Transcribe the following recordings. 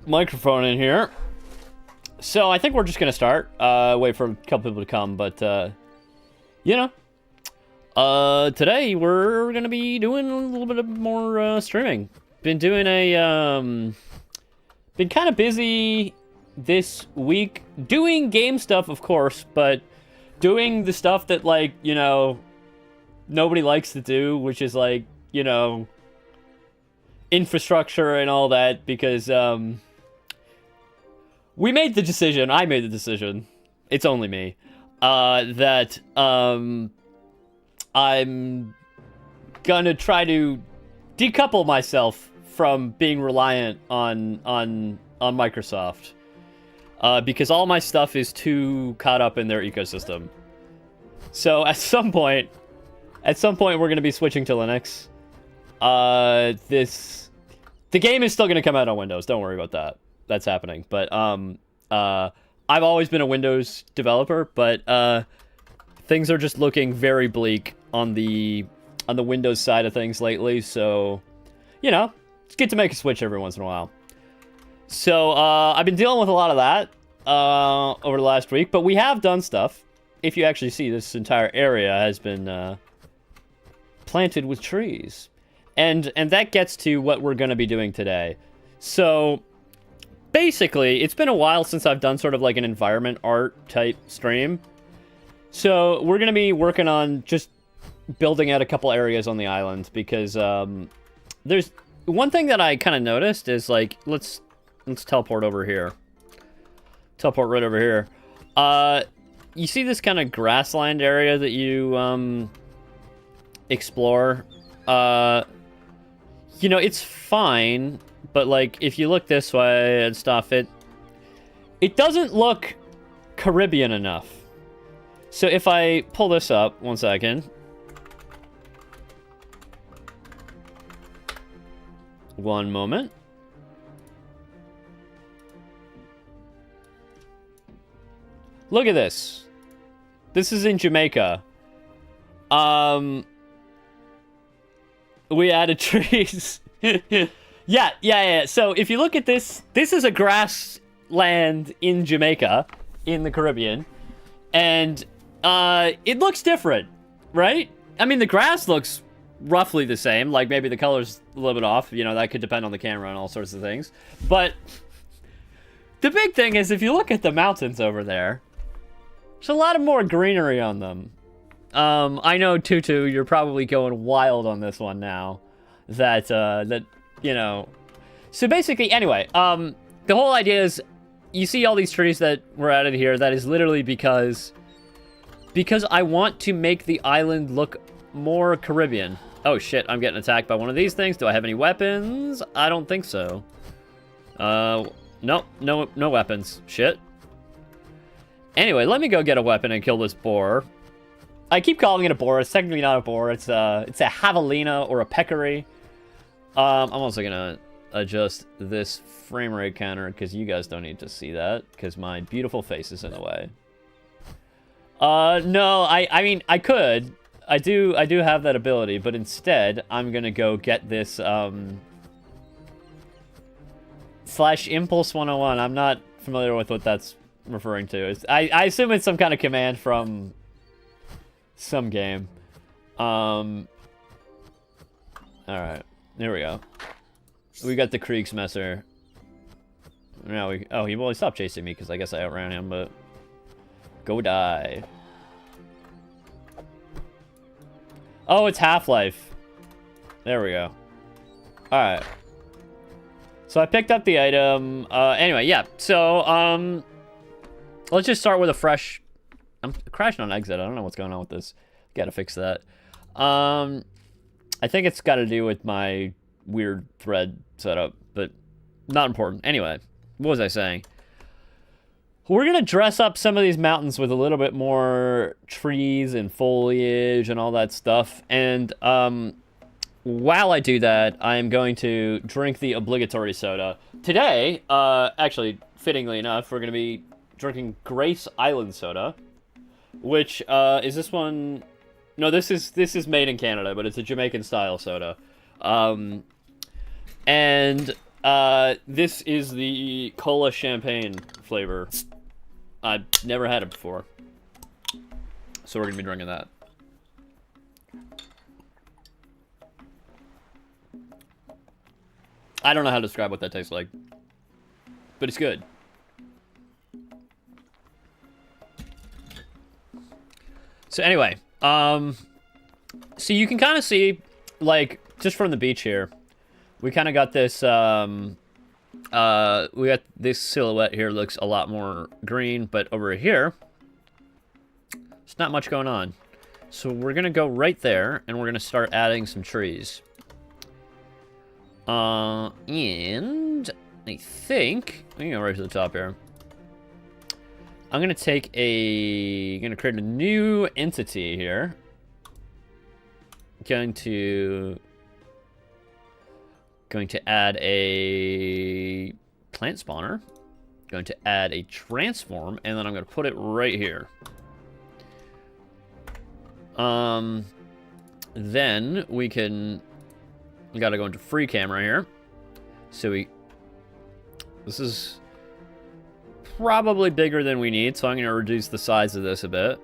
microphone in here. So I think we're just gonna start. Wait for a couple people to come, but you know, today we're gonna be doing a little bit of more streaming. Been doing been kind of busy this week doing game stuff, of course, but doing the stuff that, like, you know, nobody likes to do, which is, like, you know, infrastructure and all that, because we made the decision, I made the decision, it's only me, that I'm gonna try to decouple myself from being reliant on Microsoft, because all my stuff is too caught up in their ecosystem. So at some point we're gonna be switching to Linux. The game is still gonna come out on Windows. Don't worry about that. That's happening. But I've always been a Windows developer, but things are just looking very bleak on the Windows side of things lately. So, you know, it's good to make a switch every once in a while. So I've been dealing with a lot of that over the last week, but we have done stuff. If you actually see, this entire area has been planted with trees. And that gets to what we're going to be doing today. So basically, it's been a while since I've done sort of like an environment art type stream. So we're going to be working on just building out a couple areas on the island, because there's one thing that I kind of noticed is, like, let's teleport over here. Teleport right over here. You see this kind of grassland area that you explore? You know, it's fine, but, like, if you look this way and stuff, it doesn't look Caribbean enough. So if I pull this up, one second. One moment. Look at this. This is in Jamaica. We added trees. Yeah. So if you look at this, this is a grassland in Jamaica, in the Caribbean, and it looks different, right? I mean, the grass looks roughly the same. Like, maybe the color's a little bit off. You know, that could depend on the camera and all sorts of things. But the big thing is, if you look at the mountains over there, there's a lot of more greenery on them. I know, Tutu, you're probably going wild on this one now. That, you know... So basically, anyway, the whole idea is, you see all these trees that were added here, that is literally because I want to make the island look more Caribbean. Oh shit, I'm getting attacked by one of these things. Do I have any weapons? I don't think so. Nope, no weapons. Shit. Anyway, let me go get a weapon and kill this boar. I keep calling it a boar. It's technically not a boar. It's a javelina or a peccary. I'm also gonna adjust this frame rate counter, because you guys don't need to see that, because my beautiful face is in the way. No, I mean, I could. I do have that ability, but instead, I'm gonna go get this, slash impulse 101. I'm not familiar with what that's referring to. I assume it's some kind of command from some game. Alright. There we go. We got the Kriegsmesser. Now we... Oh, he stopped chasing me because I guess I outran him, but... Go die. Oh, it's Half-Life. There we go. Alright. So I picked up the item. Anyway, yeah. So, let's just start with a fresh... I'm crashing on exit. I don't know what's going on with this. Gotta fix that. I think it's got to do with my weird thread setup, but not important. Anyway, what was I saying? We're going to dress up some of these mountains with a little bit more trees and foliage and all that stuff. And while I do that, I'm going to drink the obligatory soda. Today, actually, fittingly enough, we're going to be drinking Grace Island soda, which is this one. No, this is made in Canada, but it's a Jamaican style soda. And This is the cola champagne flavor. I've never had it before. So we're gonna be drinking that. I don't know how to describe what that tastes like. But it's good. So anyway, so you can kind of see, like, just from the beach here, we kind of got this, we got this silhouette here looks a lot more green, but over here, there's not much going on. So we're going to go right there, and we're going to start adding some trees. And I think, we can go right to the top here. I'm going to take I'm going to create a new entity here. Going to add a plant spawner. Going to add a transform, and then I'm going to put it right here. Then we got to go into free camera here. So this is probably bigger than we need, so I'm going to reduce the size of this a bit.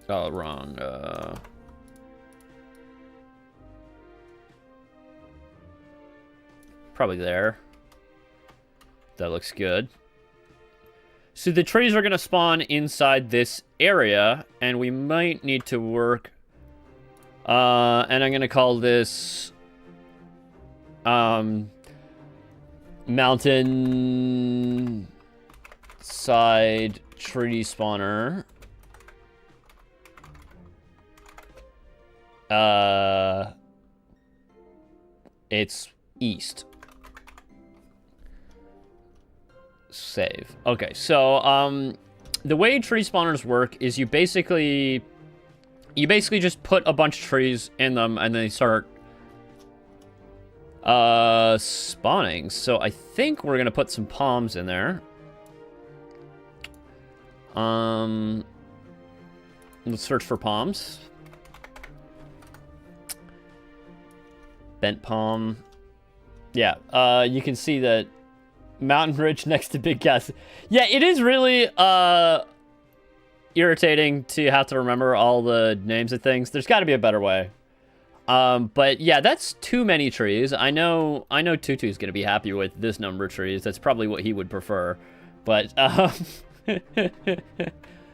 Oh, wrong. Probably there. That looks good. So the trees are going to spawn inside this area, and we might need to work... and I'm going to call this... mountain side tree spawner. It's east. Save. Okay, so the way tree spawners work is you basically just put a bunch of trees in them and they start spawning. So I think we're gonna put some palms in there. Let's search for palms. Bent palm. Yeah, you can see that mountain ridge next to big gas. Yeah, it is really irritating to have to remember all the names of things. There's got to be a better way. But yeah, that's too many trees. I know Tutu's gonna be happy with this number of trees. That's probably what he would prefer. But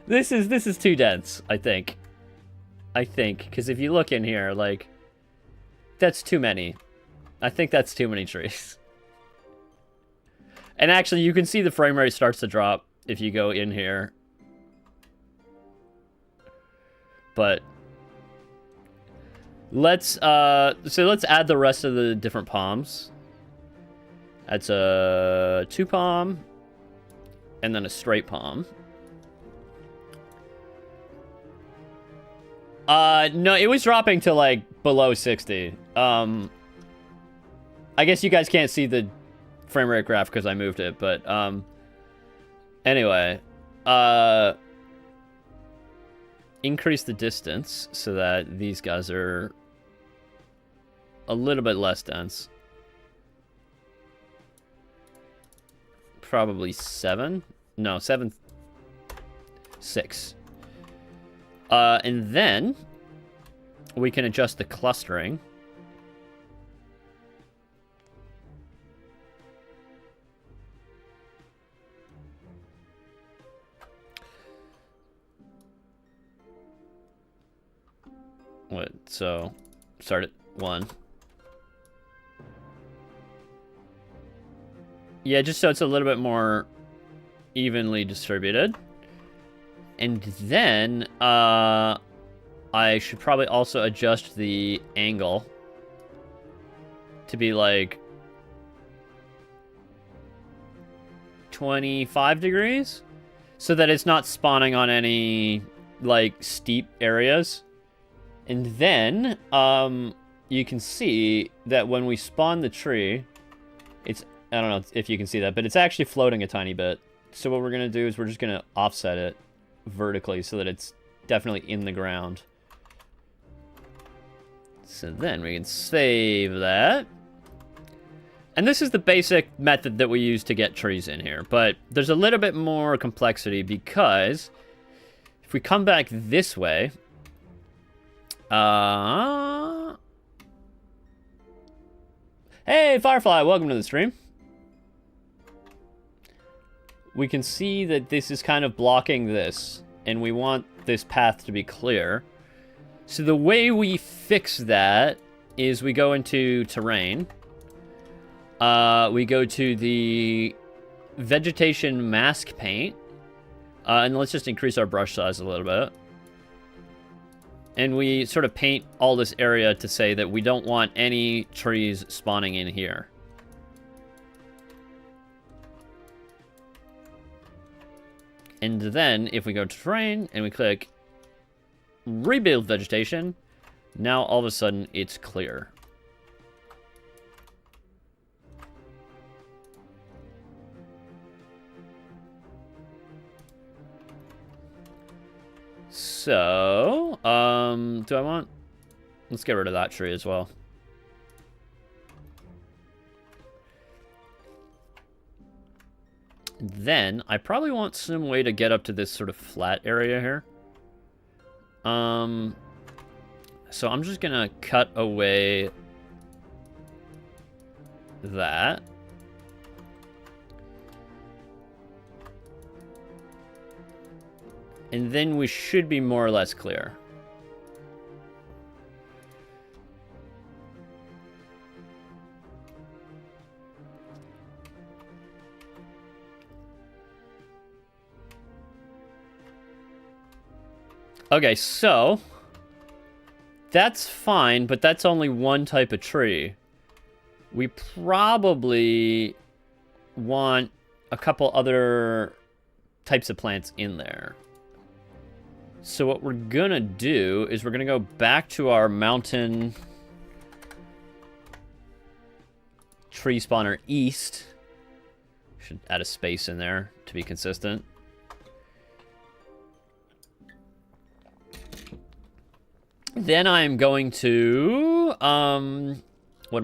this is too dense, I think. Because if you look in here, like, that's too many. I think that's too many trees. And actually, you can see the frame rate starts to drop if you go in here. But let's add the rest of the different palms. That's a 2 palm and then a straight palm. No, it was dropping to like below 60. I guess you guys can't see the frame rate graph because I moved it, but anyway, increase the distance so that these guys are a little bit less dense. Probably 7. No, 7. 6. And then we can adjust the clustering. What? So, start at 1. Yeah, just so it's a little bit more evenly distributed. And then, I should probably also adjust the angle to be like 25 degrees so that it's not spawning on any like steep areas. And then, you can see that when we spawn the tree, it's, I don't know if you can see that, but it's actually floating a tiny bit. So what we're going to do is we're just going to offset it vertically so that it's definitely in the ground. So then we can save that. And this is the basic method that we use to get trees in here. But there's a little bit more complexity because if we come back this way... Hey, Firefly, welcome to the stream. We can see that this is kind of blocking this, and we want this path to be clear. So the way we fix that is we go into terrain. We go to the vegetation mask paint. And let's just increase our brush size a little bit. And we sort of paint all this area to say that we don't want any trees spawning in here. And then if we go to terrain and we click rebuild vegetation, now all of a sudden it's clear. So, do I want... Let's get rid of that tree as well. Then, I probably want some way to get up to this sort of flat area here. So I'm just gonna cut away that. And then we should be more or less clear. Okay, so that's fine, but that's only one type of tree. We probably want a couple other types of plants in there. So what we're gonna do is we're gonna go back to our mountain tree spawner east. Should add a space in there to be consistent. Then I'm going to, what am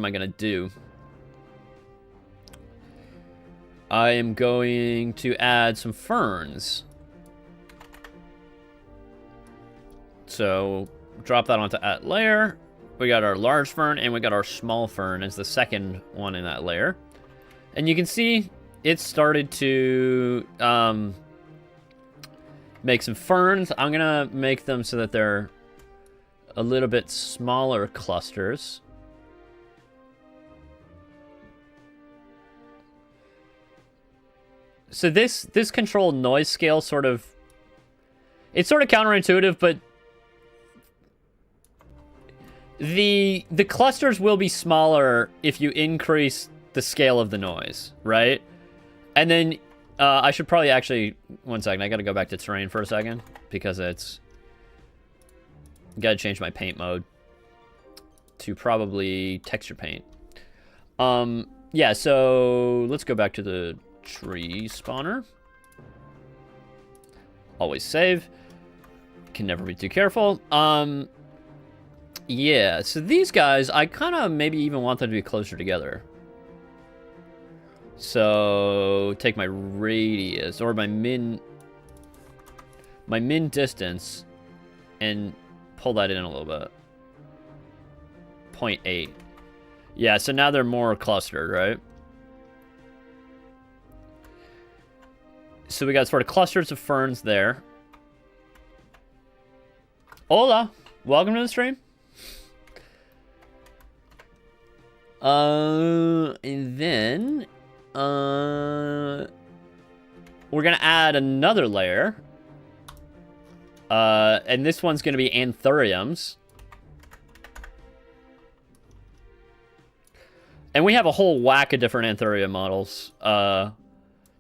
I gonna do? I am going to add some ferns. So, drop that onto that layer. We got our large fern, and we got our small fern as the second one in that layer. And you can see it started to make some ferns. I'm gonna make them so that they're a little bit smaller clusters. So this controlled noise scale sort of... It's sort of counterintuitive, but... The clusters will be smaller if you increase the scale of the noise, right? And then I should probably actually... One second, I gotta go back to terrain for a second, because it's... Gotta change my paint mode to probably texture paint. Yeah, so let's go back to the tree spawner. Always save. Can never be too careful. Yeah, so these guys, I kind of maybe even want them to be closer together. So take my radius or my min distance and pull that in a little bit. 0.8. Yeah, so now they're more clustered, right? So we got sort of clusters of ferns there. Hola, welcome to the stream. And then we're gonna add another layer. And this one's gonna be anthuriums. And we have a whole whack of different anthurium models,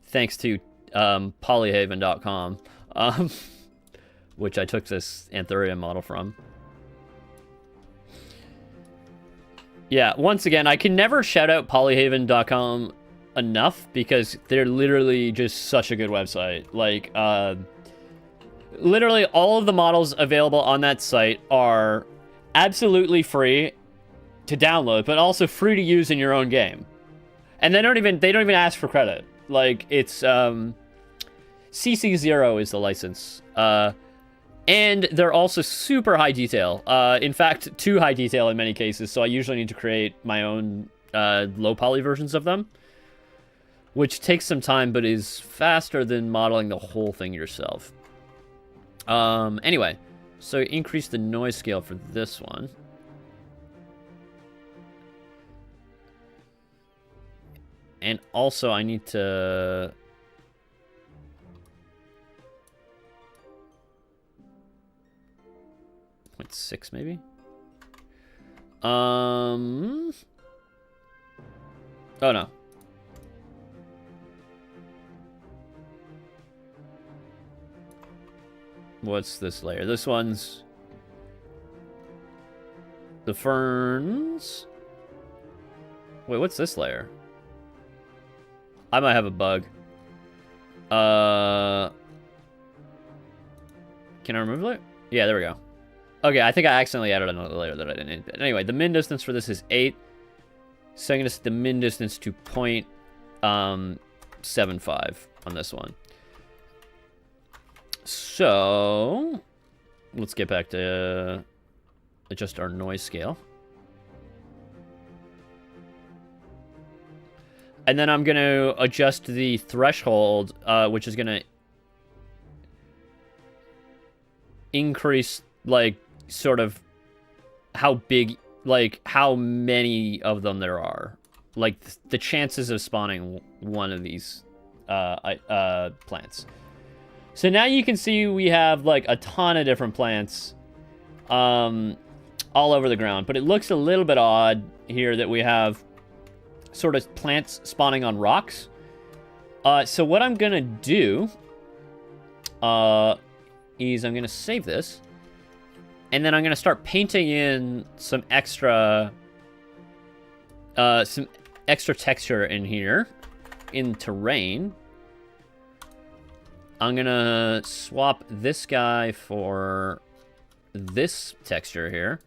thanks to polyhaven.com, which I took this anthurium model from. Yeah, once again, I can never shout out polyhaven.com enough because they're literally just such a good website. Like, Literally all of the models available on that site are absolutely free to download, but also free to use in your own game. And they don't even ask for credit. Like, it's CC0 is the license. And they're also super high detail. In fact, too high detail in many cases, so I usually need to create my own low poly versions of them, which takes some time but is faster than modeling the whole thing yourself. Anyway, so increase the noise scale for this one. And also I need to... 0.6 maybe? Oh no. What's this layer? This one's the ferns. Wait, what's this layer? I might have a bug. Can I remove it? Yeah, there we go. Okay, I think I accidentally added another layer that I didn't need. But anyway, the min distance for this is 8. So I'm going to set the min distance to 0.75 on this one. So let's get back to adjust our noise scale. And then I'm going to adjust the threshold, which is going to increase, like, sort of how big, like, how many of them there are. Like, the chances of spawning one of these plants. So now you can see we have, like, a ton of different plants all over the ground. But it looks a little bit odd here that we have sort of plants spawning on rocks. So what I'm going to do is I'm going to save this. And then I'm going to start painting in some extra texture in here, in terrain. I'm going to swap this guy for this texture here.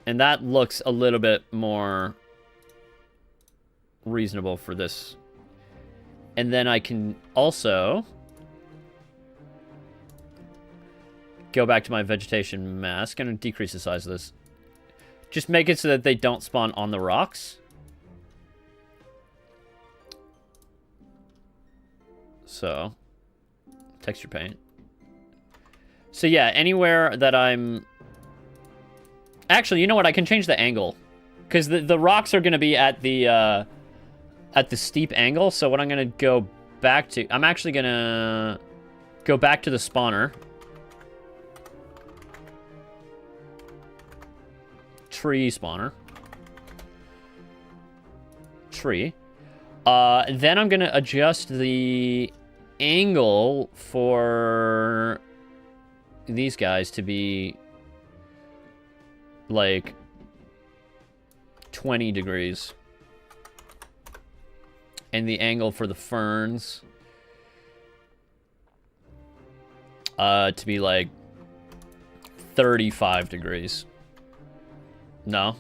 And that looks a little bit more reasonable for this. And then I can also go back to my vegetation mask. I'm going to decrease the size of this. Just make it so that they don't spawn on the rocks. So, texture paint. So yeah, anywhere that I'm... Actually, you know what? I can change the angle. Because the rocks are going to be at the steep angle. So what I'm going to go back to... I'm actually going to go back to the spawner. Tree spawner. Tree. Then I'm going to adjust the angle for these guys to be like 20 degrees. And the angle for the ferns to be like 35 degrees. No.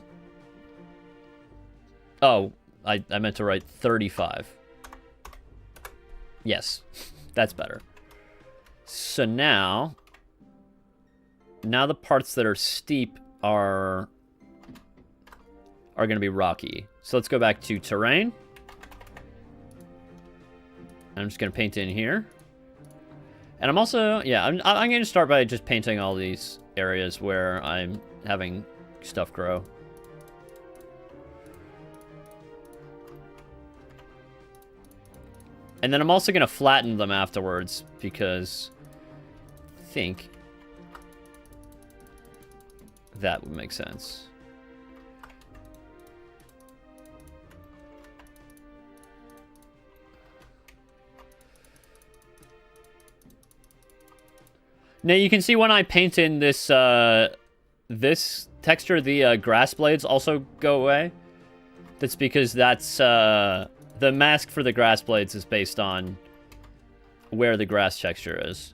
Oh, I meant to write 35. Yes, that's better. So now the parts that are steep are going to be rocky. So let's go back to terrain. I'm just going to paint in here. And I'm also, yeah, I'm going to start by just painting all these areas where I'm having stuff grow. And then I'm also going to flatten them afterwards because I think that would make sense. Now you can see when I paint in this this texture, the grass blades also go away. That's because that's the mask for the grass blades is based on where the grass texture is.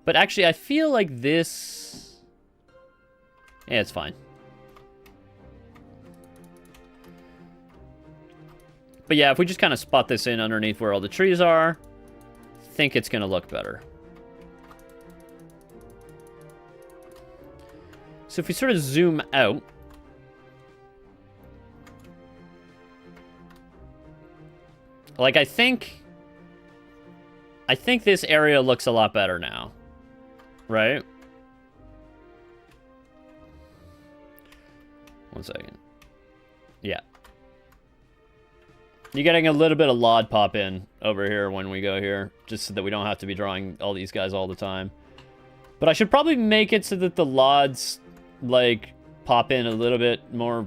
But actually, I feel like this... Yeah, it's fine. But yeah, if we just kind of spot this in underneath where all the trees are, I think it's going to look better. So if we sort of zoom out, like I think this area looks a lot better now, right? One second. Yeah. You're getting a little bit of LOD pop in over here when we go here, just so that we don't have to be drawing all these guys all the time. But I should probably make it so that the LODs, like, pop in a little bit more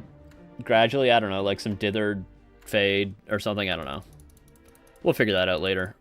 gradually. I don't know, like some dithered fade or something. I don't know. We'll figure that out later.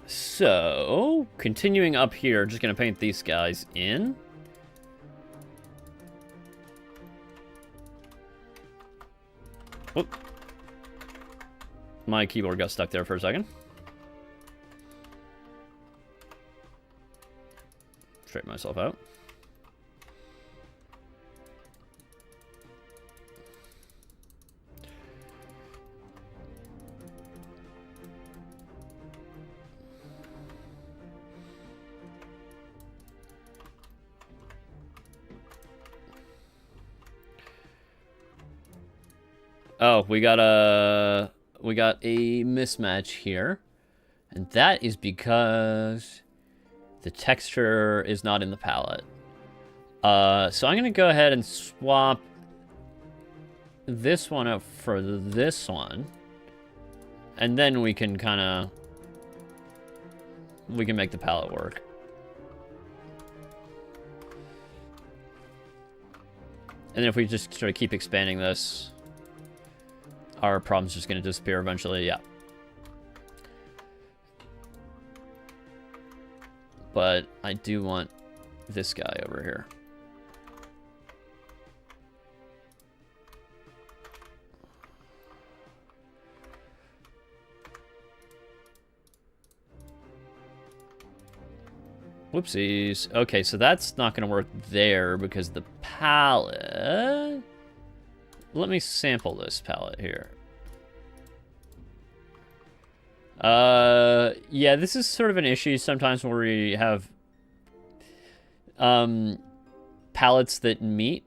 So, continuing up here, just going to paint these guys in. Whoop. My keyboard got stuck there for a second. Straighten myself out. Oh, we got a mismatch here. And that is because the texture is not in the palette. So I'm going to go ahead and swap this one up for this one. And then we can kind of... we can make the palette work. And then if we just sort of keep expanding this, our problem's just going to disappear eventually, yeah. But I do want this guy over here. Whoopsies. Okay, so that's not going to work there because the palette... Let me sample this palette here. Yeah, this is sort of an issue sometimes where we have palettes that meet.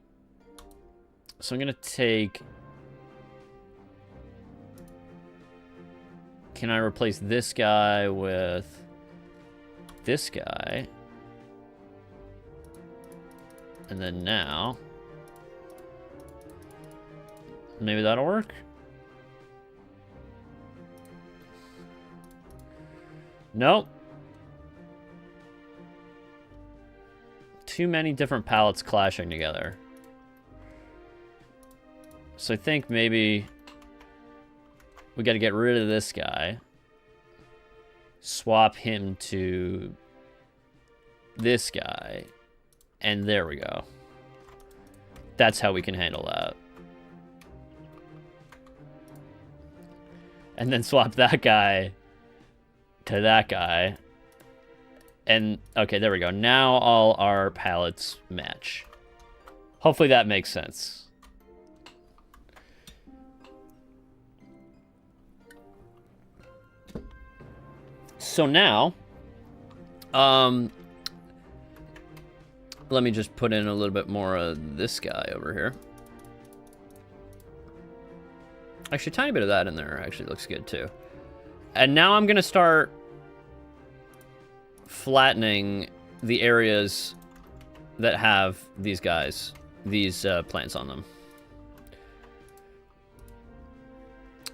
So I'm going to take... Can I replace this guy with this guy? And then now... maybe that'll work? Nope. Too many different palettes clashing together. So I think maybe we got to get rid of this guy. Swap him to this guy. And there we go. That's how we can handle that. And then swap that guy to that guy. And, okay, there we go. Now all our palettes match. Hopefully that makes sense. So now, let me just put in a little bit more of this guy over here. Actually, a tiny bit of that in there actually looks good, too. And now I'm going to start flattening the areas that have these guys, these plants on them.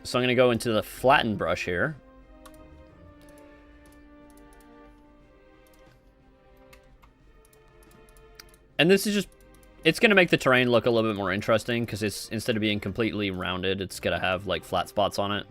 So I'm going to go into the flatten brush here. And this is just, it's going to make the terrain look a little bit more interesting because it's, instead of being completely rounded, it's going to have like flat spots on it.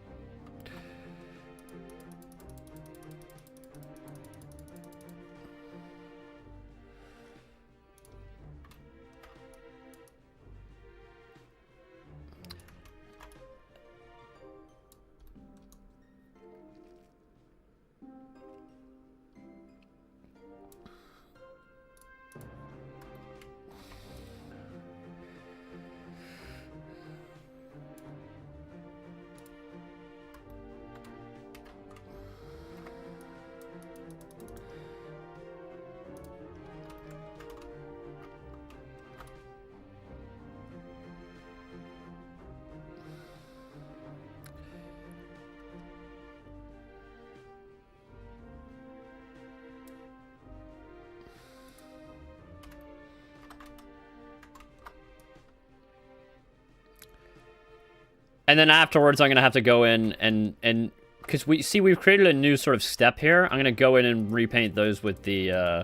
And then afterwards, I'm going to have to go in and because we've created a new sort of step here. I'm going to go in and repaint those with the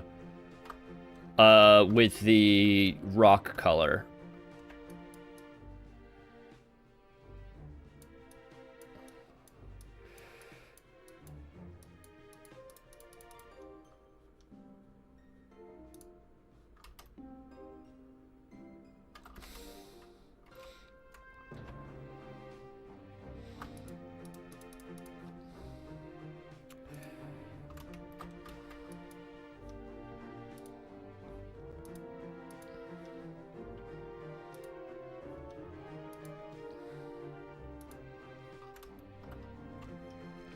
rock color.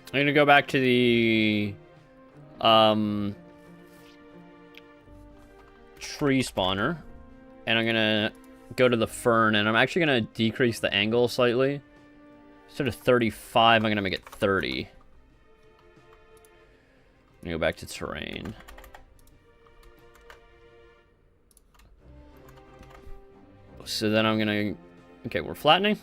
I'm going to go back to the tree spawner, and I'm going to go to the fern, and I'm actually going to decrease the angle slightly. Instead of 35, I'm going to make it 30. I'm going to go back to terrain. So then I'm going to... Okay, we're flattening.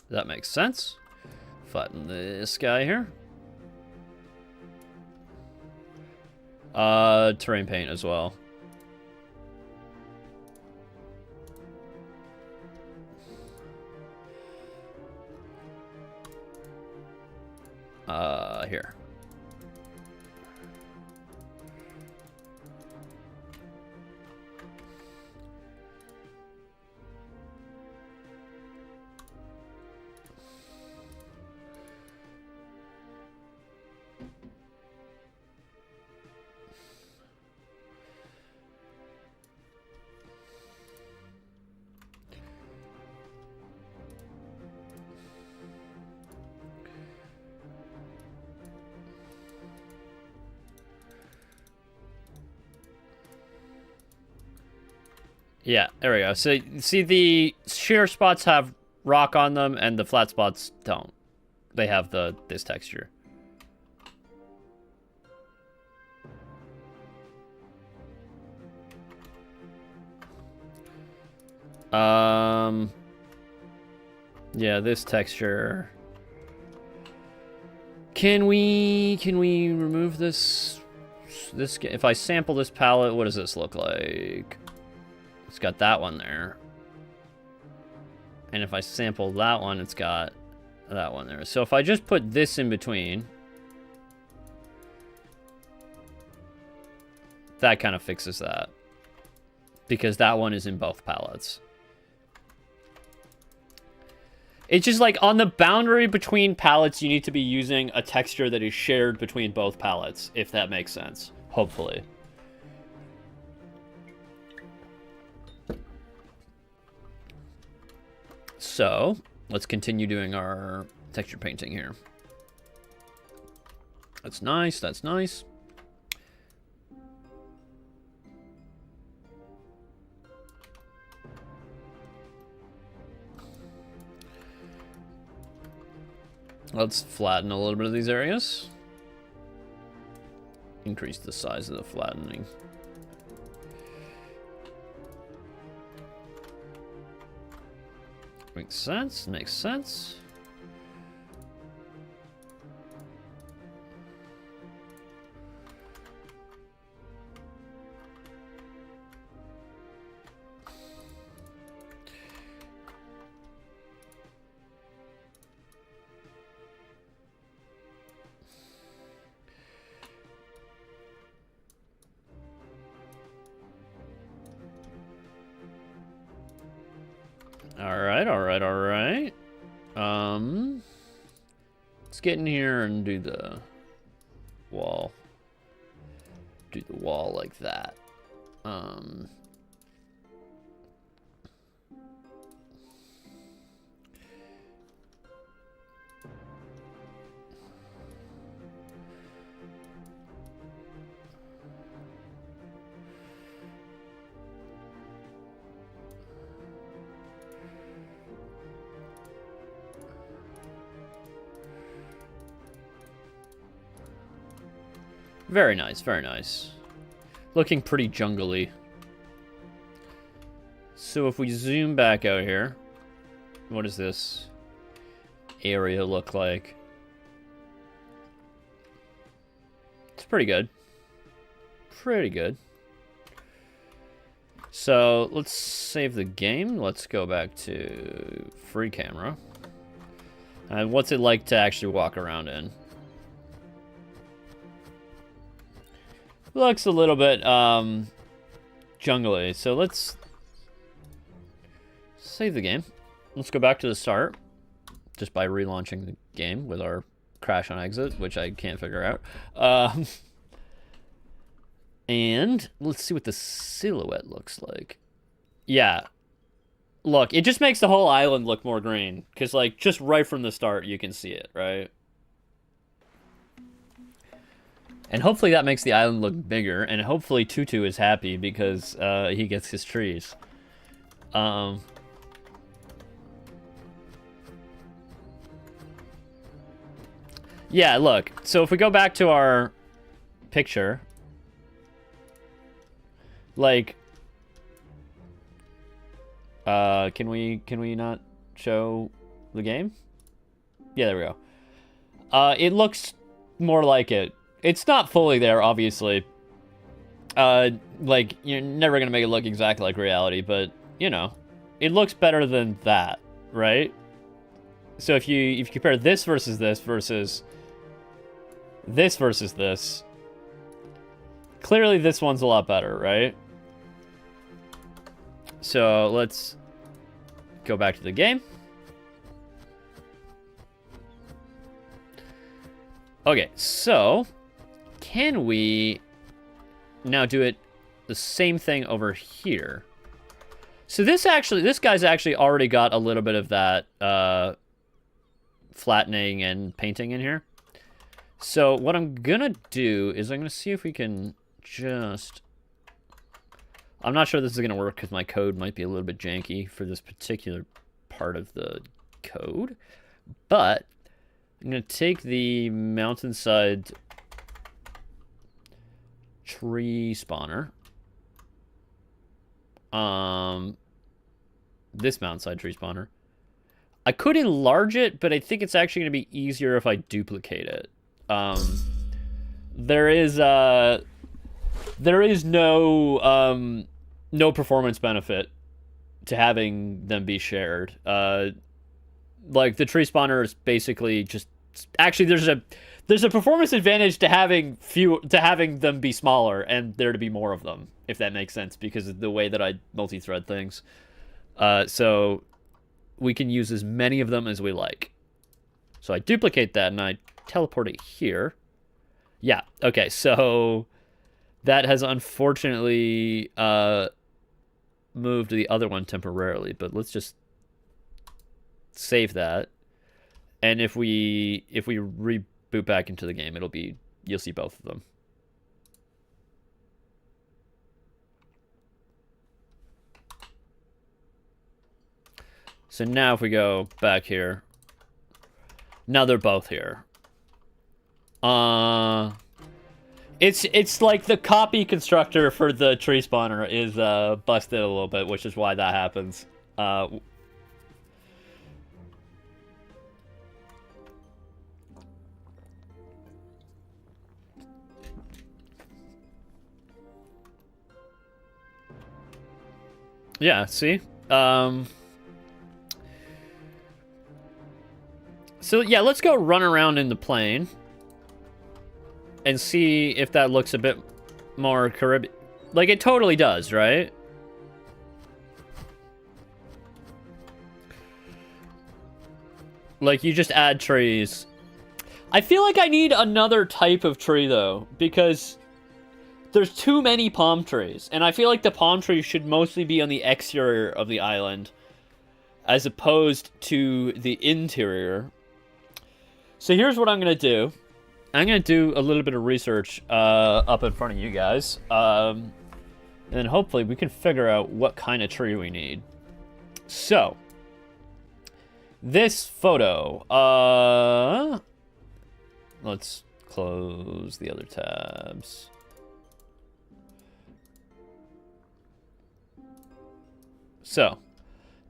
That makes sense. Flatten this guy here. Terrain paint as well. Here. Yeah, there we go. So, see, the sheer spots have rock on them, and the flat spots don't. They have this texture. Yeah, this texture. Can we remove this? If I sample this palette, what does this look like? It's got that one there. And if I sample that one, it's got that one there. So if I just put this in between, that kind of fixes that. Because that one is in both palettes. It's just like on the boundary between palettes, you need to be using a texture that is shared between both palettes, if that makes sense. Hopefully. So, let's continue doing our texture painting here. That's nice, that's nice. Let's flatten a little bit of these areas. increase the size of the flattening. Makes sense, makes sense. Alright, alright, alright. Let's get in here and do the wall. Do the wall like that. Very nice, very nice. Looking pretty jungly. So if we zoom back out here, what does this area look like? It's pretty good. Pretty good. So let's save the game. Let's go back to free camera. And what's it like to actually walk around in? Looks a little bit jungly, so let's save the game. Let's go back to the start, just by relaunching the game with our crash on exit, which I can't figure out. And let's see what the silhouette looks like. Yeah, look, it just makes the whole island look more green, because like just right from the start you can see it, right? And hopefully that makes the island look bigger, and hopefully Tutu is happy because he gets his trees. Yeah, look. So if we go back to our picture, like, can we not show the game? Yeah, there we go. It looks more like it. It's not fully there, obviously. Like, you're never gonna make it look exactly like reality, but, you know, it looks better than that, right? So if you compare this versus this versus this versus this, clearly this one's a lot better, right? So let's go back to the game. Okay, so can we now do it the same thing over here? So this guy's actually already got a little bit of that flattening and painting in here. So what I'm gonna do is I'm gonna see if we can just... I'm not sure this is gonna work because my code might be a little bit janky for this particular part of the code, but I'm gonna take the mountainside tree spawner. This mountainside tree spawner. I could enlarge it, but I think it's actually going to be easier if I duplicate it. There is no no performance benefit to having them be shared. Like the tree spawner is basically just actually there's a performance advantage to having them be smaller and there to be more of them, if that makes sense, because of the way that I multi-thread things. So we can use as many of them as we like. So I duplicate that and I teleport it here. Yeah, okay, so that has unfortunately moved the other one temporarily, but let's just save that. And if we reboot back into the game, you'll see both of them. So now if we go back here, now they're both here. It's like the copy constructor for the tree spawner is busted a little bit, which is why that happens. Yeah, see? So yeah, let's go run around in the plane and see if that looks a bit more Caribbean. Like, it totally does, right? Like, you just add trees. I feel like I need another type of tree, though, because there's too many palm trees, and I feel like the palm trees should mostly be on the exterior of the island, as opposed to the interior. So here's what I'm going to do. I'm going to do a little bit of research up in front of you guys, and then hopefully we can figure out what kind of tree we need. So, this photo, let's close the other tabs. So,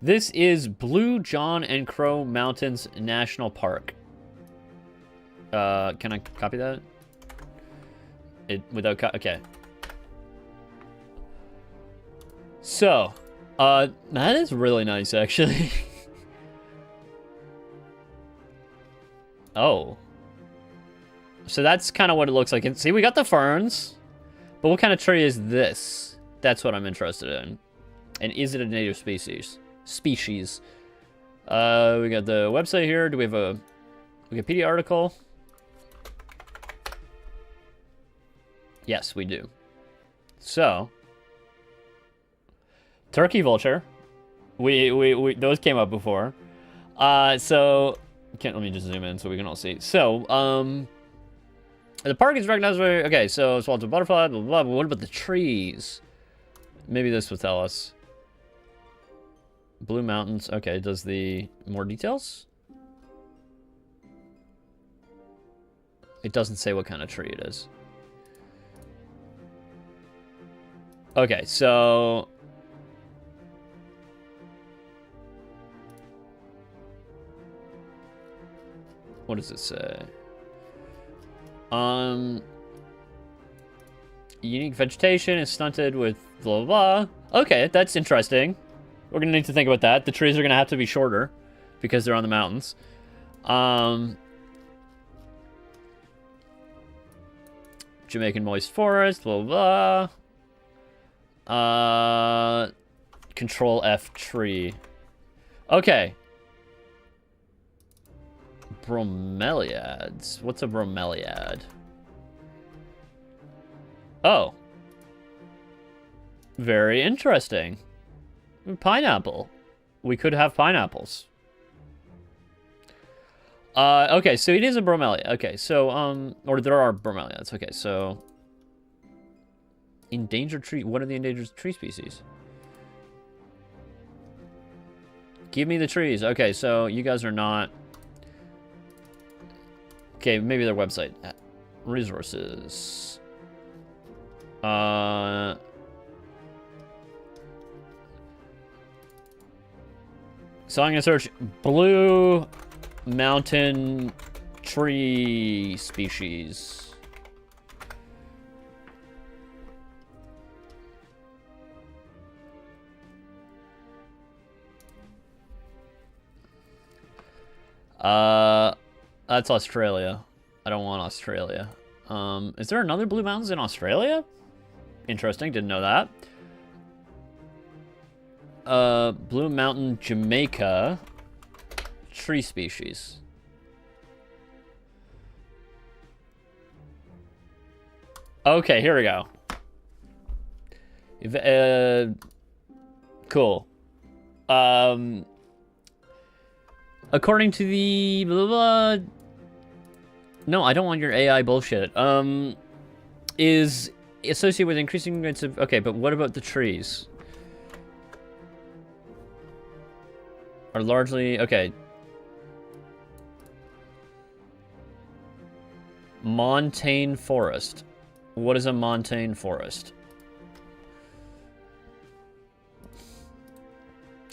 this is Blue John and Crow Mountains National Park. Can I copy that? Okay. So, that is really nice, actually. Oh. So that's kind of what it looks like. And see, we got the ferns. But what kind of tree is this? That's what I'm interested in. And is it a native species? We got the website here. Do we have a Wikipedia article? Yes, we do. So, turkey vulture. We those came up before. So let me just zoom in so we can all see. So, the park is recognized by, okay, so it's swallowtail butterfly, blah, blah, blah. What about the trees? Maybe this will tell us. Blue Mountains. Okay, does the more details? It doesn't say what kind of tree it is. Okay, so what does it say? Unique vegetation is stunted with blah blah blah. Okay, that's interesting. We're gonna need to think about that. The trees are gonna have to be shorter because they're on the mountains. Jamaican moist forest, blah blah blah. Control F tree. Okay. Bromeliads. What's a bromeliad? Oh. Very interesting. Pineapple. We could have pineapples. Okay, so it is a bromelia. Okay, so, or there are bromeliads. Okay, so endangered tree. What are the endangered tree species? Give me the trees. Okay, so you guys are not. Okay, maybe their website. Resources. So I'm gonna search Blue Mountain tree species. That's Australia. I don't want Australia. Is there another Blue Mountains in Australia? Interesting, didn't know that. Blue Mountain, Jamaica. Tree species. Okay, here we go. Cool. According to the blah, blah, blah, no, I don't want your AI bullshit. Is associated with increasing rates of. Okay, but what about the trees? Are largely okay. Montane forest. What is a montane forest?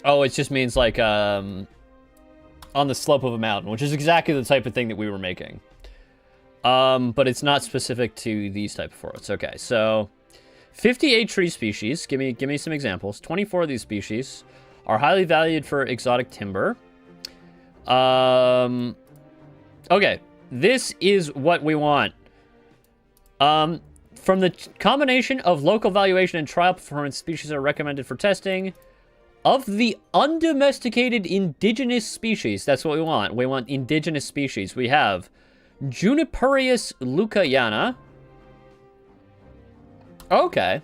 Oh, it just means like on the slope of a mountain, which is exactly the type of thing that we were making. But it's not specific to these type of forests. Okay, so 58 tree species. Give me some examples. 24 of these species are highly valued for exotic timber. Okay, this is what we want. From the combination of local valuation and trial performance, species are recommended for testing. Of the undomesticated indigenous species, that's what we want. We want indigenous species. We have Juniperius leucayana. Okay.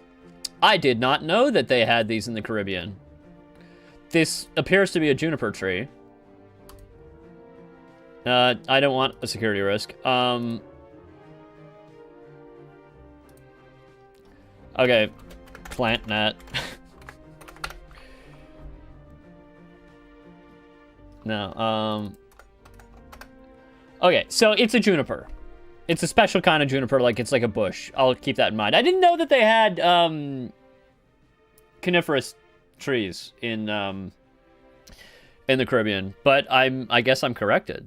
I did not know that they had these in the Caribbean. This appears to be a juniper tree. I don't want a security risk. Okay. Plant net. No, okay, so it's a juniper. It's a special kind of juniper, like it's like a bush. I'll keep that in mind. I didn't know that they had, coniferous trees in the Caribbean, but I guess I'm corrected.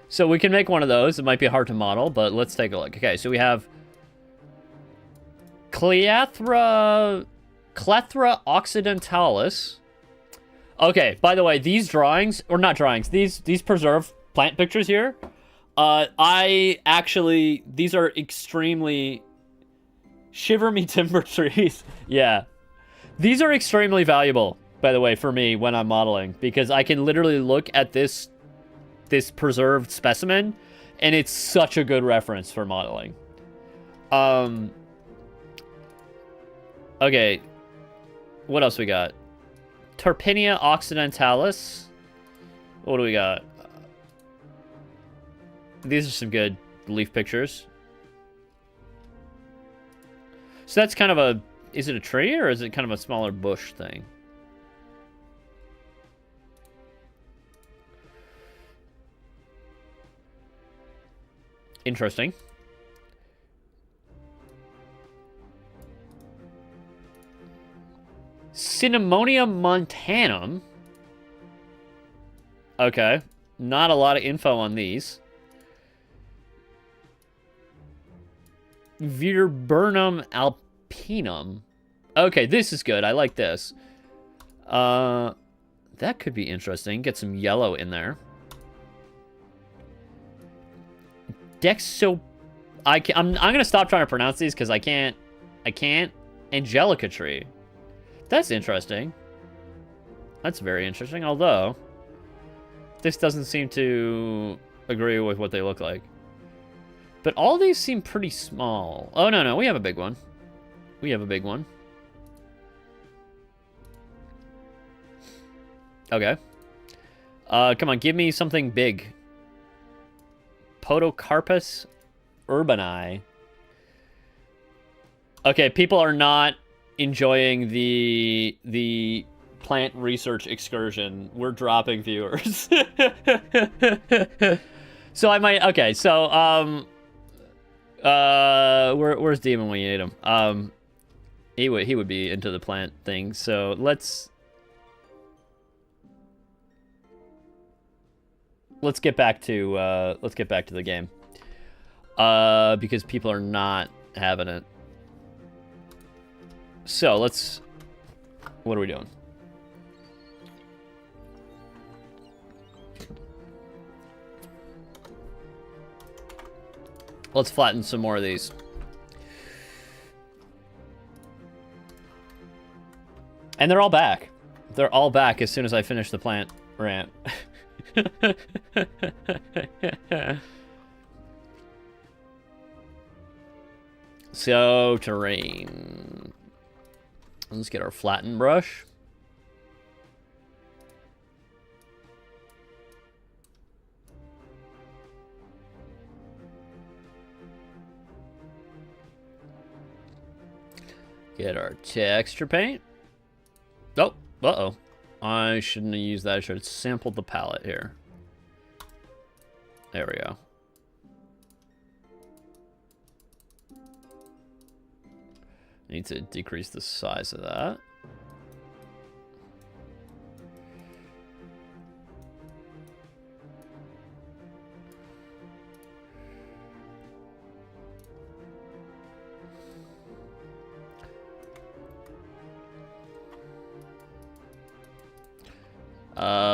So we can make one of those. It might be hard to model, but let's take a look. Okay, so we have Clethra occidentalis. Okay, by the way, these drawings, or not drawings, these preserved plant pictures here, these are extremely, shiver me timber trees. Yeah. These are extremely valuable, by the way, for me when I'm modeling, because I can literally look at this preserved specimen, and it's such a good reference for modeling. Okay. What else we got? Terpinia occidentalis. What do we got? These are some good leaf pictures. So that's kind of a... Is it a tree, or is it kind of a smaller bush thing? Interesting. Cinnamonium montanum. Okay. Not a lot of info on these. Viburnum alpinum. Okay, this is good. I like this. That could be interesting. Get some yellow in there. I'm gonna stop trying to pronounce these because I can't. Angelica tree. That's interesting. That's very interesting, although this doesn't seem to agree with what they look like. But all these seem pretty small. Oh, no, we have a big one. We have a big one. Okay. Come on, give me something big. Podocarpus urbani. Okay, people are not enjoying the plant research excursion. We're dropping viewers. So I might... Okay, so, where's Demon when you need him? He would be into the plant thing, so let's get back to the game. Because people are not having it. So what are we doing? Let's flatten some more of these. And they're all back. They're all back as soon as I finish the plant rant. So, terrain. Let's get our flatten brush. Get our texture paint. Oh, uh-oh. I shouldn't have used that. I should have sampled the palette here. There we go. Need to decrease the size of that.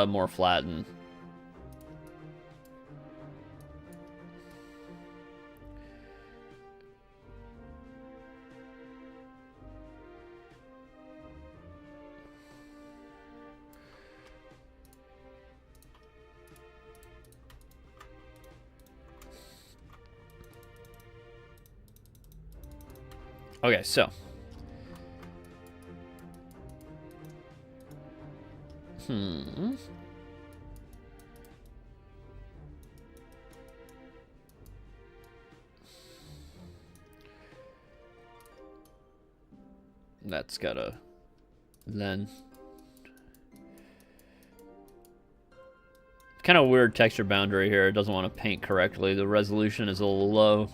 More flatten. Okay, so. That's gotta then. Kind of weird texture boundary here. It doesn't want to paint correctly. The resolution is a little low.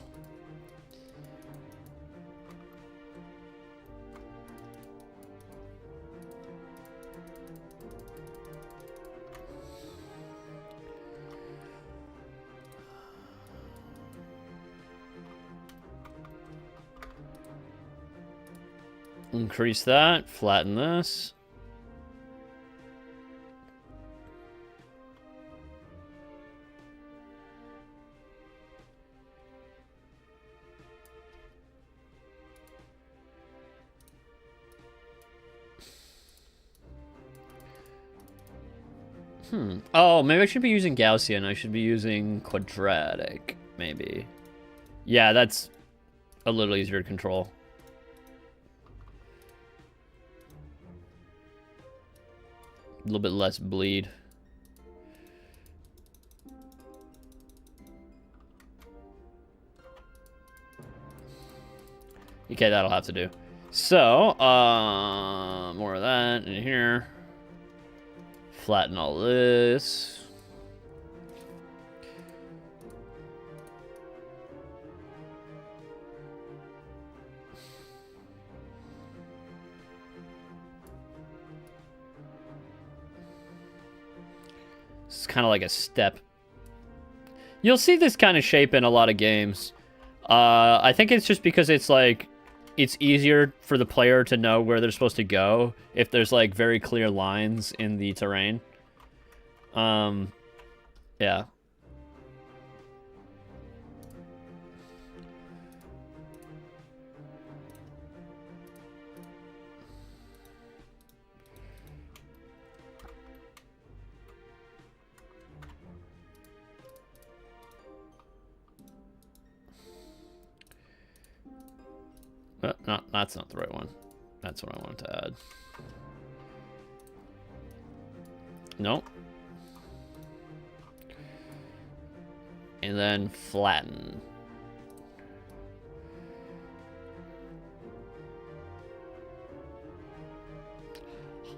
Increase that, flatten this. Oh, maybe I should be using Gaussian. I should be using quadratic, maybe. Yeah, that's a little easier to control. A little bit less bleed. Okay, that'll have to do. So, more of that in here. Flatten all this. It's kind of like a step. You'll see this kind of shape in a lot of games. I think it's just because it's like, it's easier for the player to know where they're supposed to go if there's like very clear lines in the terrain. Yeah. No, that's not the right one. That's what I wanted to add. Nope. And then flatten.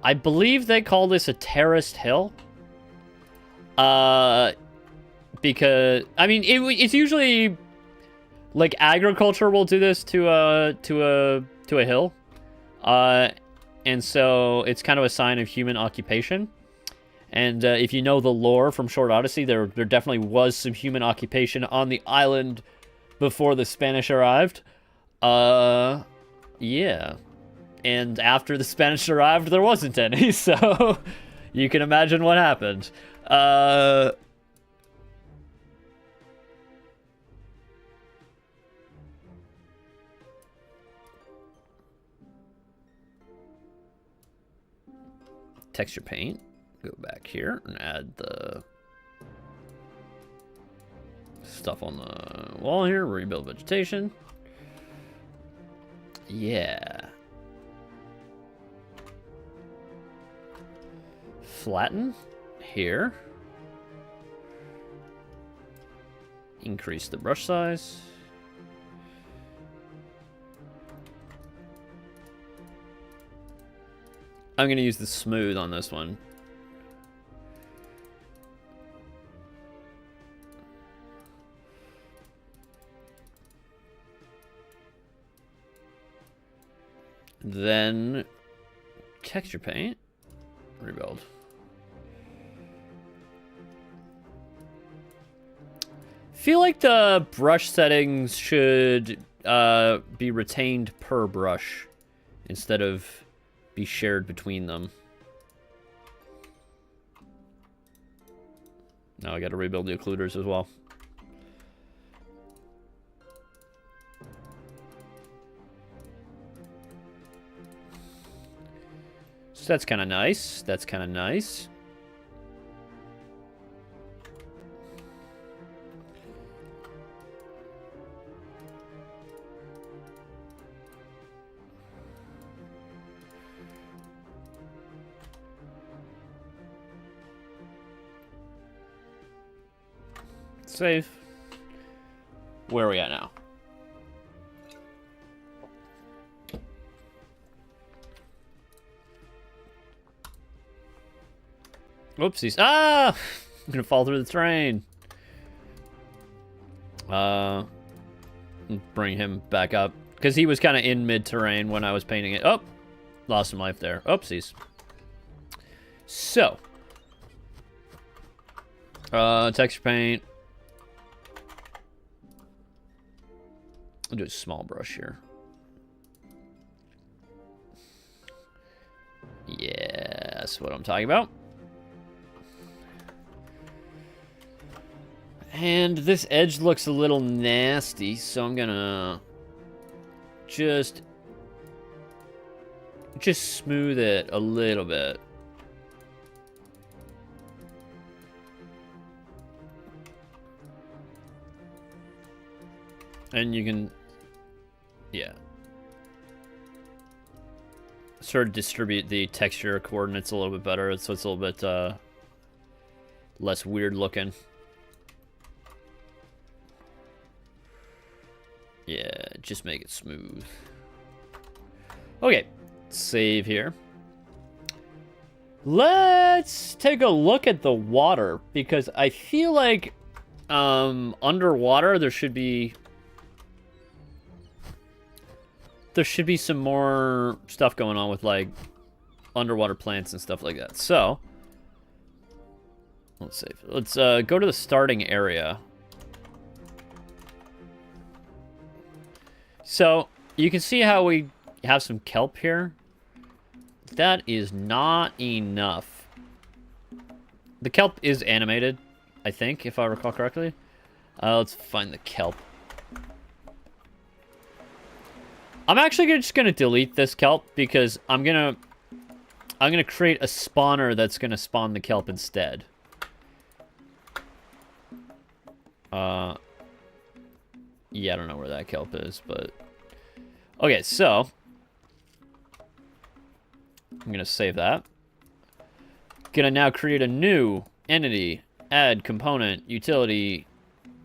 I believe they call this a terraced hill. Because I mean it's usually like agriculture will do this to a hill. And so it's kind of a sign of human occupation. And if you know the lore from Short Odyssey, there definitely was some human occupation on the island before the Spanish arrived. Yeah. And after the Spanish arrived, there wasn't any, so you can imagine what happened. Texture paint. Go back here and add the stuff on the wall here. Rebuild vegetation. Yeah. Flatten here. Increase the brush size. I'm going to use the smooth on this one. Then texture paint, rebuild. Feel like the brush settings should be retained per brush instead of be shared between them. Now I got to rebuild the occluders as well. So that's kind of nice. That's kind of nice. Save. Where are we at now? Whoopsies. Ah! I'm gonna fall through the terrain. Bring him back up. Because he was kind of in mid-terrain when I was painting it. Oh! Lost some life there. Oopsies. So. Texture paint. I'll do a small brush here. Yeah, that's what I'm talking about. And this edge looks a little nasty, so I'm gonna just smooth it a little bit. And you can, yeah, sort of distribute the texture coordinates a little bit better, so it's a little bit less weird looking. Yeah, just make it smooth. Okay, save here. Let's take a look at the water, because I feel like underwater there should be some more stuff going on with, like, underwater plants and stuff like that. So, let's save. Let's go to the starting area. So, you can see how we have some kelp here. That is not enough. The kelp is animated, I think, if I recall correctly. Let's find the kelp. I'm actually just gonna delete this kelp because I'm gonna create a spawner that's gonna spawn the kelp instead. Yeah, I don't know where that kelp is, but okay, so I'm gonna save that. Gonna now create a new entity, add component, utility,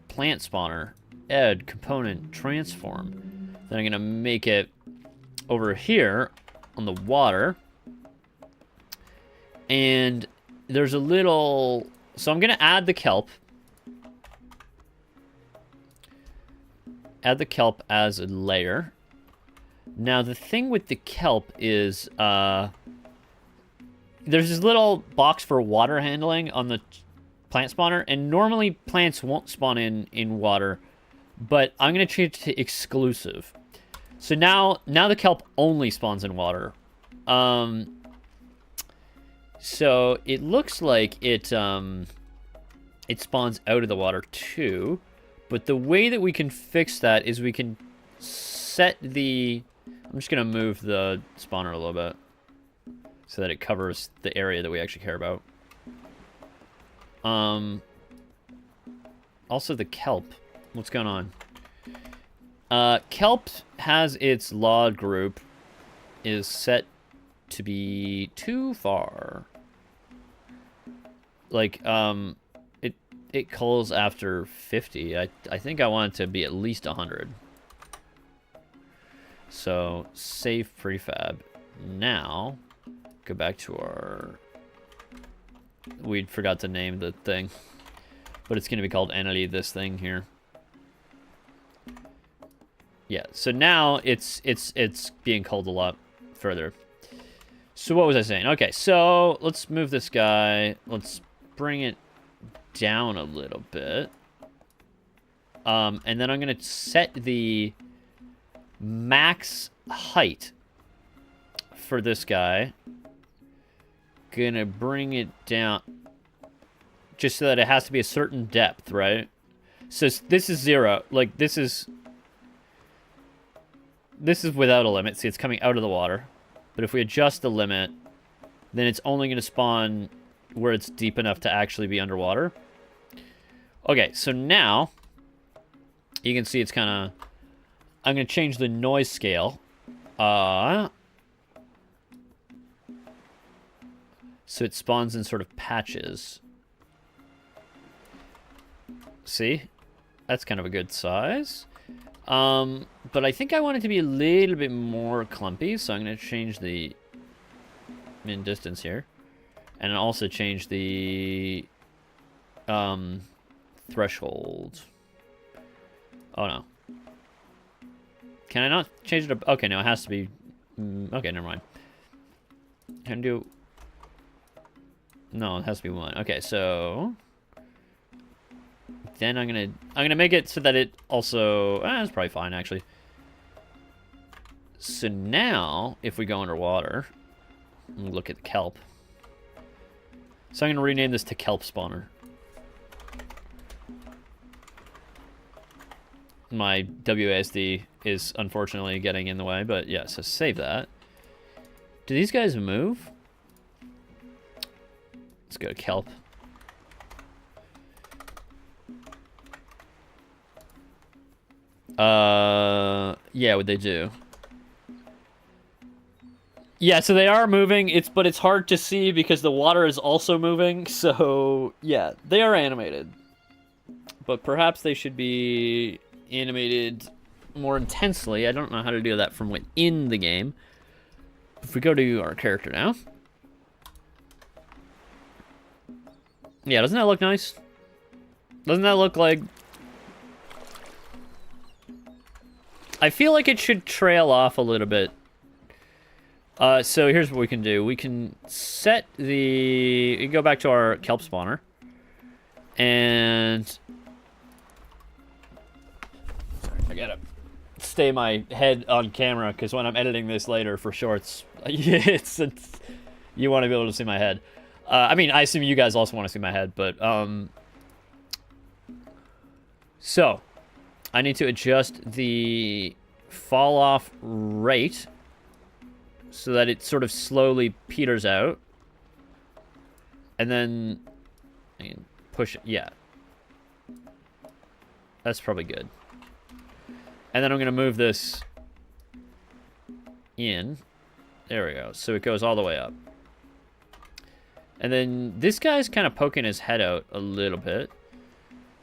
plant spawner, add component, transform. Then I'm gonna make it over here on the water. And there's a little, so I'm gonna add the kelp. Add the kelp as a layer. Now the thing with the kelp is there's this little box for water handling on the plant spawner, and normally plants won't spawn in water, but I'm gonna change it to exclusive. So now the kelp only spawns in water. So it looks like it spawns out of the water too. But the way that we can fix that is we can set the... I'm just going to move the spawner a little bit so that it covers the area that we actually care about. Also the kelp. What's going on? Kelp has its log group is set to be too far. Like, it culls after 50. I think I want it to be at least 100. So, save prefab. Now, go back to our... We forgot to name the thing. But it's going to be called entity, this thing here. Yeah, so now it's being culled a lot. further. So what was I saying? Okay, so let's move this guy. Let's bring it down a little bit. And then I'm going to set the max height for this guy. Gonna bring it down just so that it has to be a certain depth, right? So this is 0. Like, this is without a limit. See, it's coming out of the water. But if we adjust the limit, then it's only going to spawn where it's deep enough to actually be underwater. Okay, so now you can see it's kind of... I'm going to change the noise scale. So it spawns in sort of patches. See? That's kind of a good size. But I think I want it to be a little bit more clumpy, so I'm going to change the min distance here. And also change the threshold. Oh, no. Can I not change it? Okay, no, it has to be... okay, never mind. Can I do... No, it has to be 1. Okay, so... Then I'm gonna make it so that it also... it's probably fine, actually. So now, if we go underwater... Look at the kelp. So I'm gonna rename this to kelp spawner. My WASD is unfortunately getting in the way, but yeah, so save that. Do these guys move? Let's go to kelp. Yeah, what they do? Yeah, so they are moving. But it's hard to see because the water is also moving. So yeah, they are animated, but perhaps they should be animated more intensely. I don't know how to do that from within the game. If we go to our character now. Yeah, doesn't that look nice? Doesn't that look like... I feel like it should trail off a little bit. So here's what we can do. We can set the... We can go back to our kelp spawner. And... Sorry, I gotta stay my head on camera, because when I'm editing this later for shorts, it's you want to be able to see my head. I mean, I assume you guys also want to see my head, but... So, I need to adjust the fall off rate so that it sort of slowly peters out. And then I can push it. Yeah. That's probably good. And then I'm going to move this in. There we go. So it goes all the way up. And then this guy's kind of poking his head out a little bit,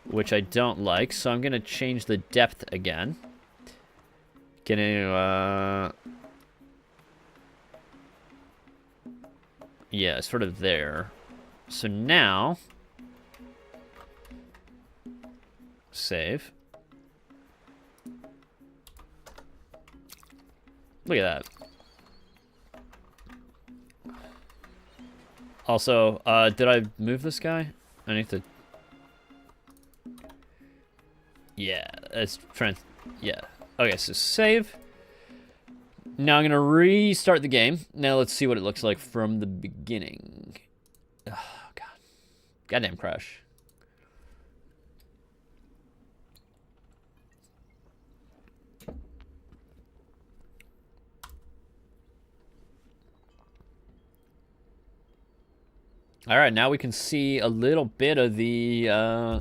which I don't like. So I'm going to change the depth again. Gonna, yeah, sort of there. So now, save. Look at that. Also, did I move this guy? I need to... Yeah, that's trying. Yeah. Okay, so save. Now I'm gonna restart the game. Now let's see what it looks like from the beginning. Oh god, goddamn crash. All right, now we can see a little bit of the, a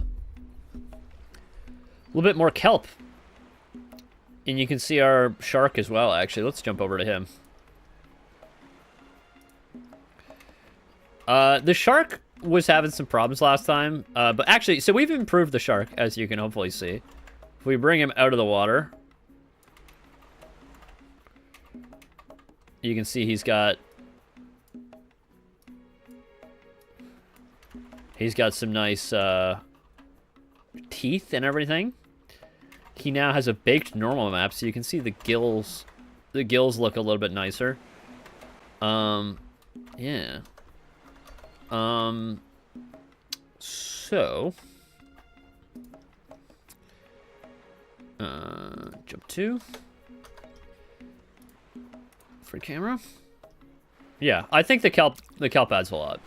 little bit more kelp. And you can see our shark as well, actually. Let's jump over to him. The shark was having some problems last time. But actually, so we've improved the shark, as you can hopefully see. If we bring him out of the water, you can see he's got some nice teeth and everything. He now has a baked normal map, so you can see the gills. The gills look a little bit nicer. Yeah. So... jump 2. For camera? Yeah, I think the kelp adds a lot.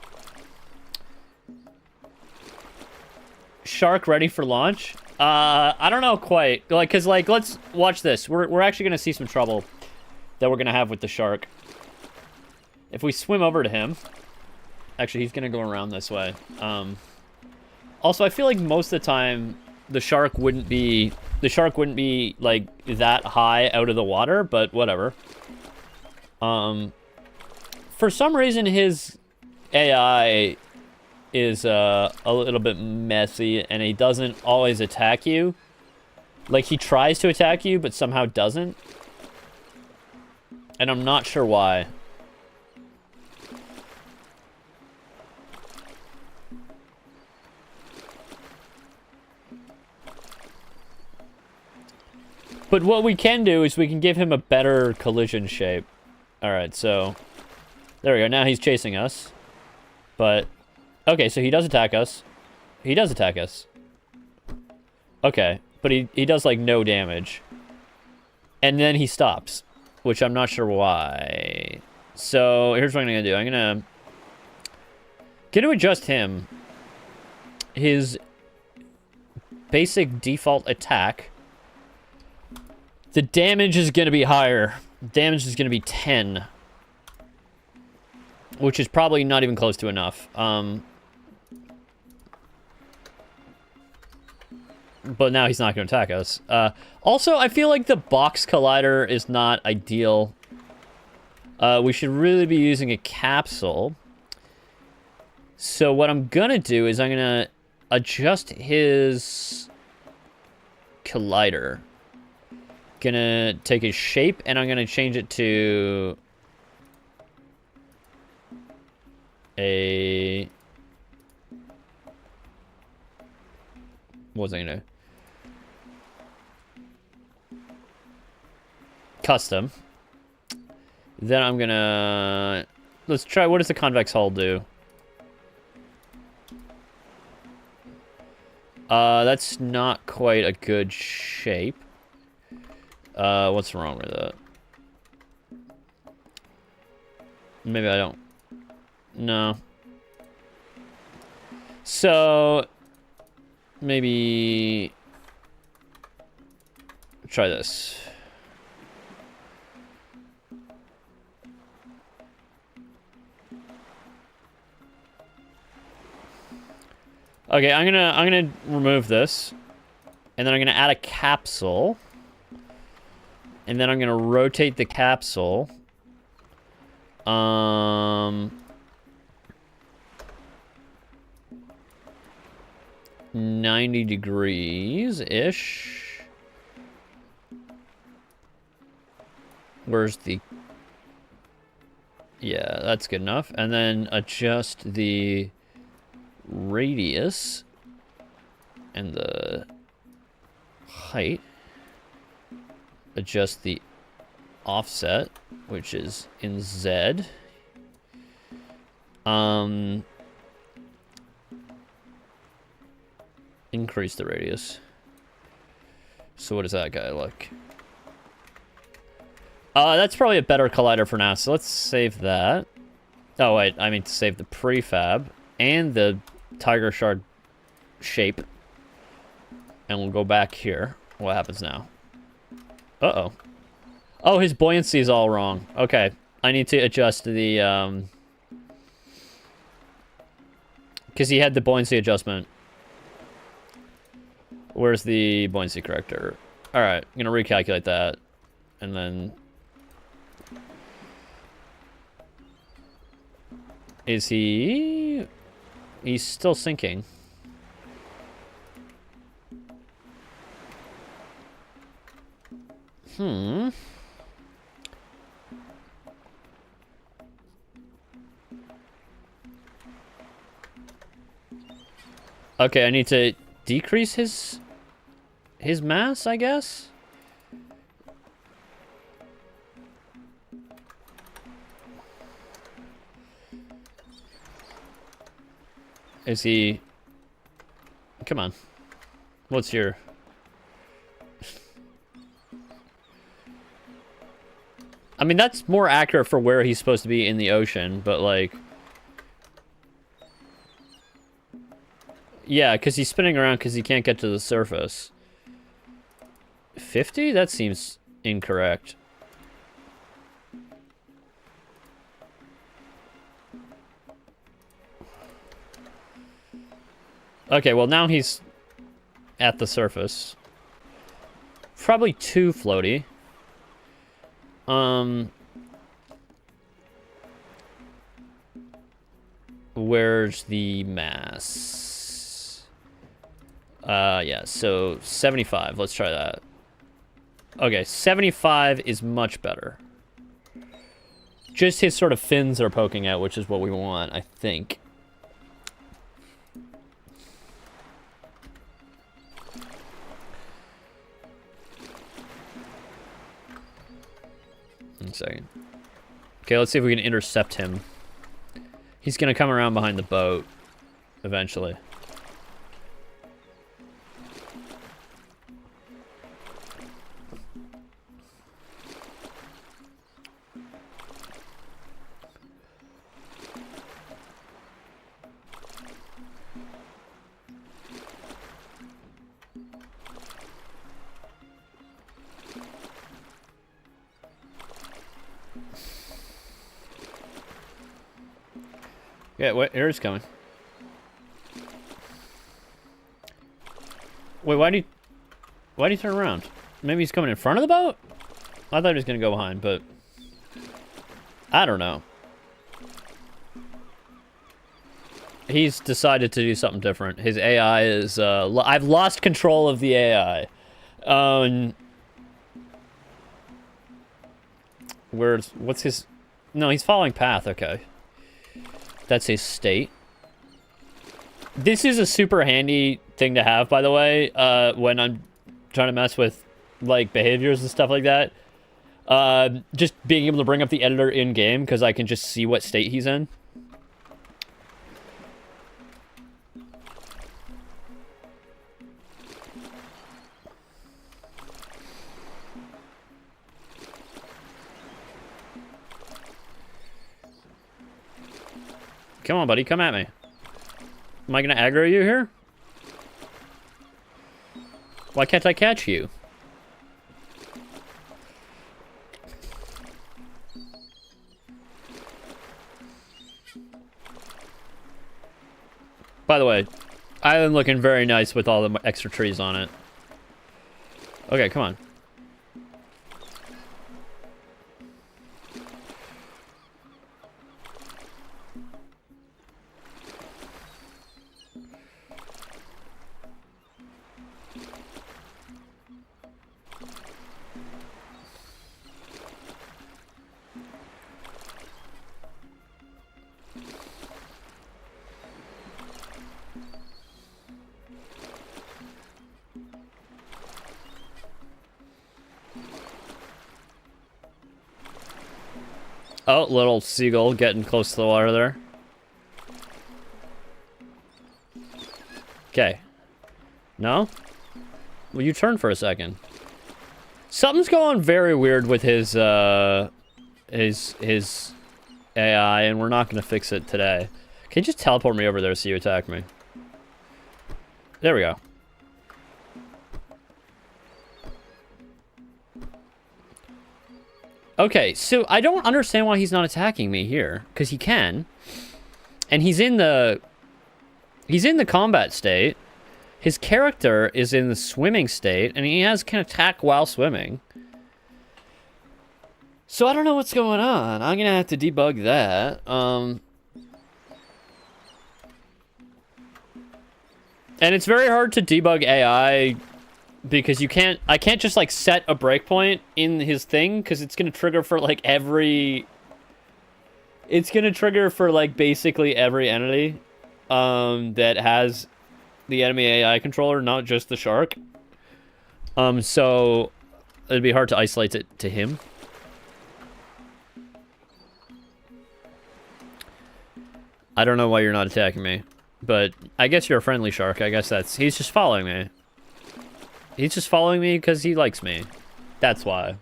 Shark ready for launch? I don't know quite. Like, cause like, let's watch this. We're actually gonna see some trouble that we're gonna have with the shark. If we swim over to him, actually, he's gonna go around this way. Also, I feel like most of the time the shark wouldn't be like that high out of the water, but whatever. For some reason, his AI is a little bit messy, and he doesn't always attack you. Like, he tries to attack you, but somehow doesn't. And I'm not sure why. But what we can do is we can give him a better collision shape. Alright, so... there we go. Now he's chasing us. But... okay, so he does attack us. He does attack us. Okay, but he does, like, no damage. And then he stops. Which I'm not sure why. So, here's what I'm gonna do. I'm gonna adjust him. His basic default attack. The damage is gonna be higher. Damage is gonna be 10. Which is probably not even close to enough. But now he's not going to attack us. Also, I feel like the box collider is not ideal. We should really be using a capsule. So what I'm going to do is I'm going to adjust his collider. Gonna take his shape and I'm going to change it to... a... what was I gonna do? Custom. Then I'm gonna... let's try, what does the convex hull do? That's not quite a good shape. What's wrong with it? Maybe I don't... no. So... maybe... try this. Okay, I'm gonna remove this. And then I'm gonna add a capsule. And then I'm gonna rotate the capsule. 90 degrees-ish. Where's the... yeah, that's good enough. And then adjust the radius and the height. Adjust the offset, which is in Z. Increase the radius. So what does that guy look? That's probably a better collider for now, so let's save that. Oh, wait, I mean to save the prefab and the tiger shard shape. And we'll go back here. What happens now? Uh-oh. Oh, his buoyancy is all wrong. Okay, I need to adjust the, because he had the buoyancy adjustment. Where's the buoyancy corrector? Alright, I'm gonna recalculate that. And then... is he... he's still sinking. Okay, I need to decrease his mass, I guess? Is he... Come on. What's your... I mean, that's more accurate for where he's supposed to be in the ocean, but, like... Yeah, because he's spinning around because he can't get to the surface. 50? That seems incorrect. Okay, well, now he's at the surface. Probably too floaty. Where's the mass? Yeah, so 75. Let's try that. Okay, 75 is much better. Just his sort of fins are poking out, which is what we want, I think. One second. Okay, let's see if we can intercept him. He's gonna come around behind the boat eventually. Yeah, what? Air's coming. Wait, why do you turn around? Maybe he's coming in front of the boat? I thought he was gonna go behind, but I don't know. He's decided to do something different. His AI is I've lost control of the AI. What's his... No, he's following path, okay. That's his state. This is a super handy thing to have, by the way, when I'm trying to mess with, like, behaviors and stuff like that. Just being able to bring up the editor in-game, because I can just see what state he's in. Come on, buddy. Come at me. Am I going to aggro you here? Why can't I catch you? By the way, island looking very nice with all the extra trees on it. Okay, come on. Oh, little seagull getting close to the water there. Okay. No? Well, you turn for a second. Something's going very weird with his AI, and we're not going to fix it today. Can you just teleport me over there so you attack me? There we go. Okay, so I don't understand why he's not attacking me here, because he can. And he's in the combat state. His character is in the swimming state, and he can attack while swimming. So I don't know what's going on. I'm gonna have to debug that. And it's very hard to debug AI because I can't just like set a breakpoint in his thing because it's gonna trigger for like it's gonna trigger for like basically every entity that has the enemy AI controller, not just the shark. So it'd be hard to isolate it to him. I don't know why you're not attacking me. But I guess you're a friendly shark. I guess he's just following me. He's just following me because he likes me. That's why.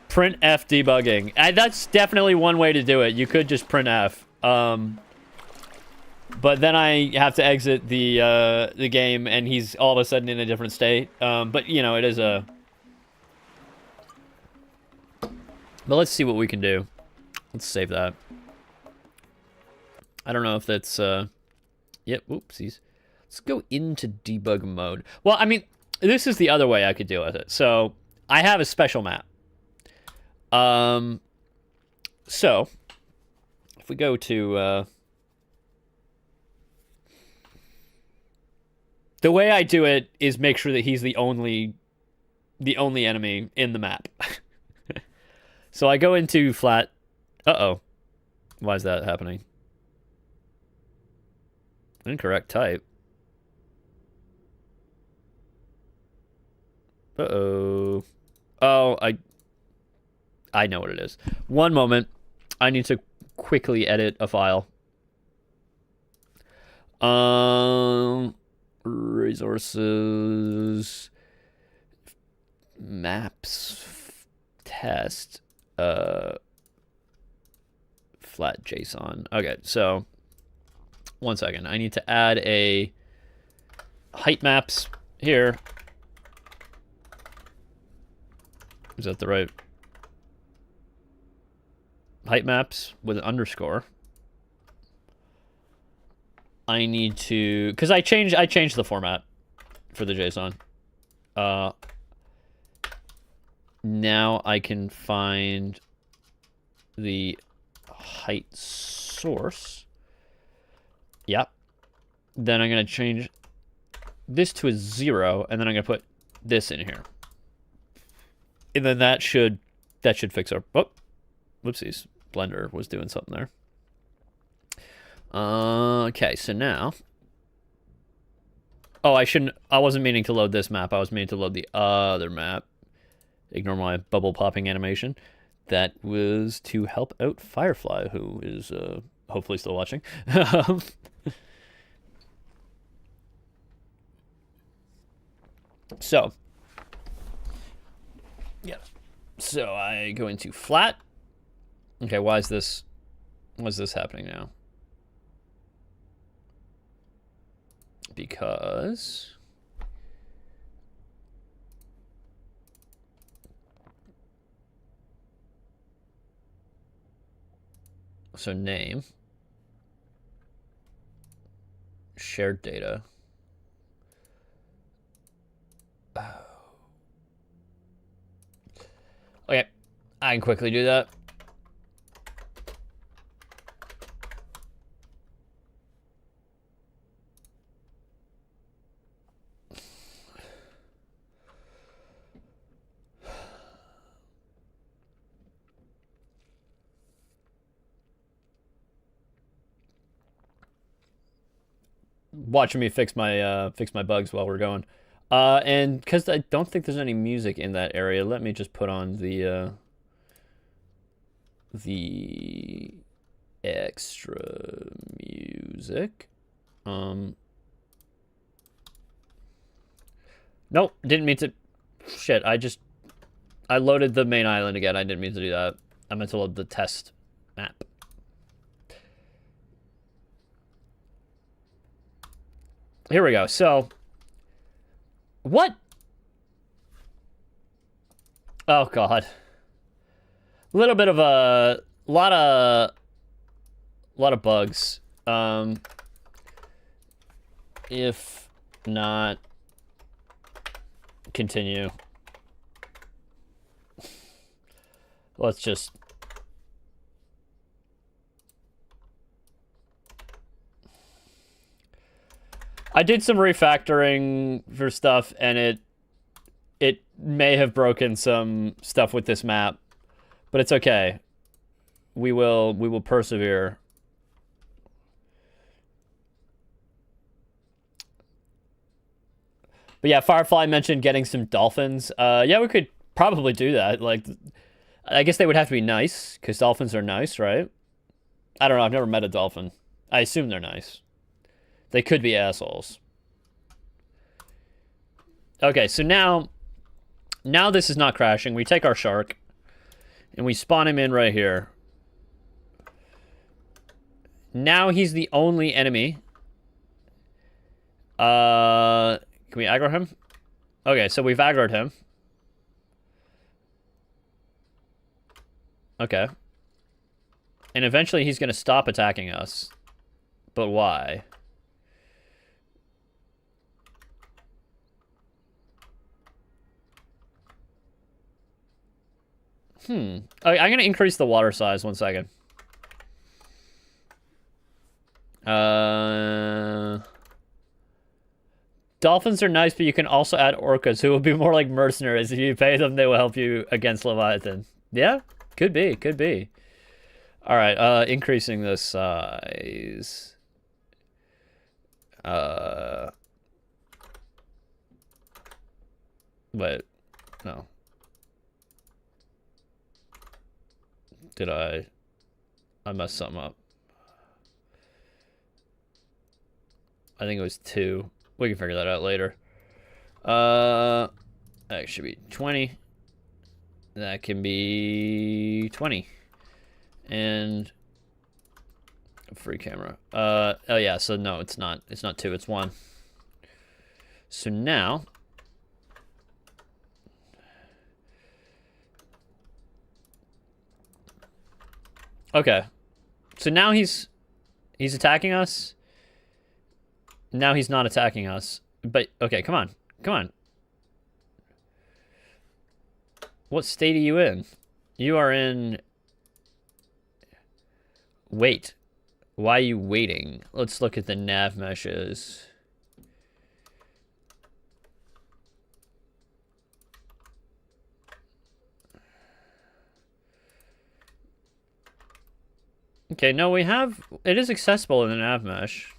Print F debugging. That's definitely one way to do it. You could just print F. But then I have to exit the game, and he's all of a sudden in a different state. But, you know, it is a... But let's see what we can do. Let's save that. I don't know if that's... Yep, whoopsies. Let's go into debug mode. Well, I mean, this is the other way I could deal with it. So, I have a special map. So, if we go to... the way I do it is make sure that he's the only enemy in the map. So I go into flat. Uh-oh. Why is that happening? Incorrect type. Uh-oh. Oh, I know what it is. One moment. I need to quickly edit a file. Resources. Maps. Test. Flat JSON. Okay, so 1 second. I need to add a height maps here. Is that the right height maps with an underscore? I need to, because I changed the format for the JSON. Now I can find the height source. Yep. Then I'm going to change this to a 0, and then I'm going to put this in here. And then that should fix our... Oh, whoopsies. Blender was doing something there. Okay, so now... Oh, I wasn't meaning to load this map. I was meaning to load the other map. Ignore my bubble popping animation. That was to help out Firefly, who is hopefully still watching. So, yeah. So I go into flat. Okay, what's this happening now? Because so name, shared data. Oh. Okay, I can quickly do that. Watching me fix my bugs while we're going, and because I don't think there's any music in that area, let me just put on the extra music. Nope, didn't mean to. Shit, I loaded the main island again. I didn't mean to do that. I meant to load the test map. Here we go. So, what? Oh God. A little bit of a lot of bugs. If not, continue. Let's just. I did some refactoring for stuff, and it may have broken some stuff with this map, but it's okay. We will persevere. But yeah, Firefly mentioned getting some dolphins. Yeah, we could probably do that. Like, I guess they would have to be nice, because dolphins are nice, right? I don't know. I've never met a dolphin. I assume they're nice. They could be assholes. Okay, so now this is not crashing. We take our shark, and we spawn him in right here. Now he's the only enemy. Can we aggro him? Okay, so we've aggroed him. Okay. And eventually he's going to stop attacking us. But why? I'm going to increase the water size 1 second. Dolphins are nice, but you can also add orcas who will be more like mercenaries. If you pay them, they will help you against Leviathan. Yeah, could be, could be. All right, increasing the size. Wait, no. Did I messed something up. I think it was 2. We can figure that out later. That should be 20. That can be 20. And free camera. Oh yeah, so no, it's not 2, it's 1. So now okay. So now he's attacking us. Now he's not attacking us. But okay, come on. Come on. What state are you in? You are in... Wait. Why are you waiting? Let's look at the nav meshes. Okay, no, we have... It is accessible in the nav mesh.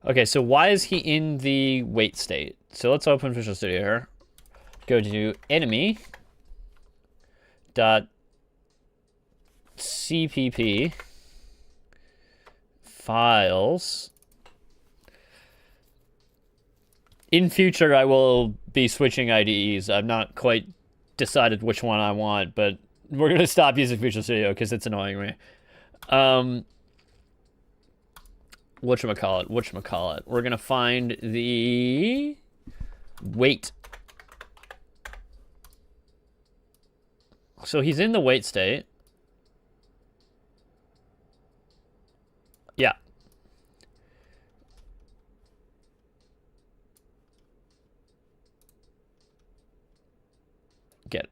Okay, so why is he in the wait state? So let's open Visual Studio here. Go to enemy dot cpp files. In future, I will be switching IDEs. I've not quite decided which one I want, but we're gonna stop using Visual Studio because it's annoying me. Whatchamacallit. We're gonna find the wait. So he's in the wait state. Yeah. Get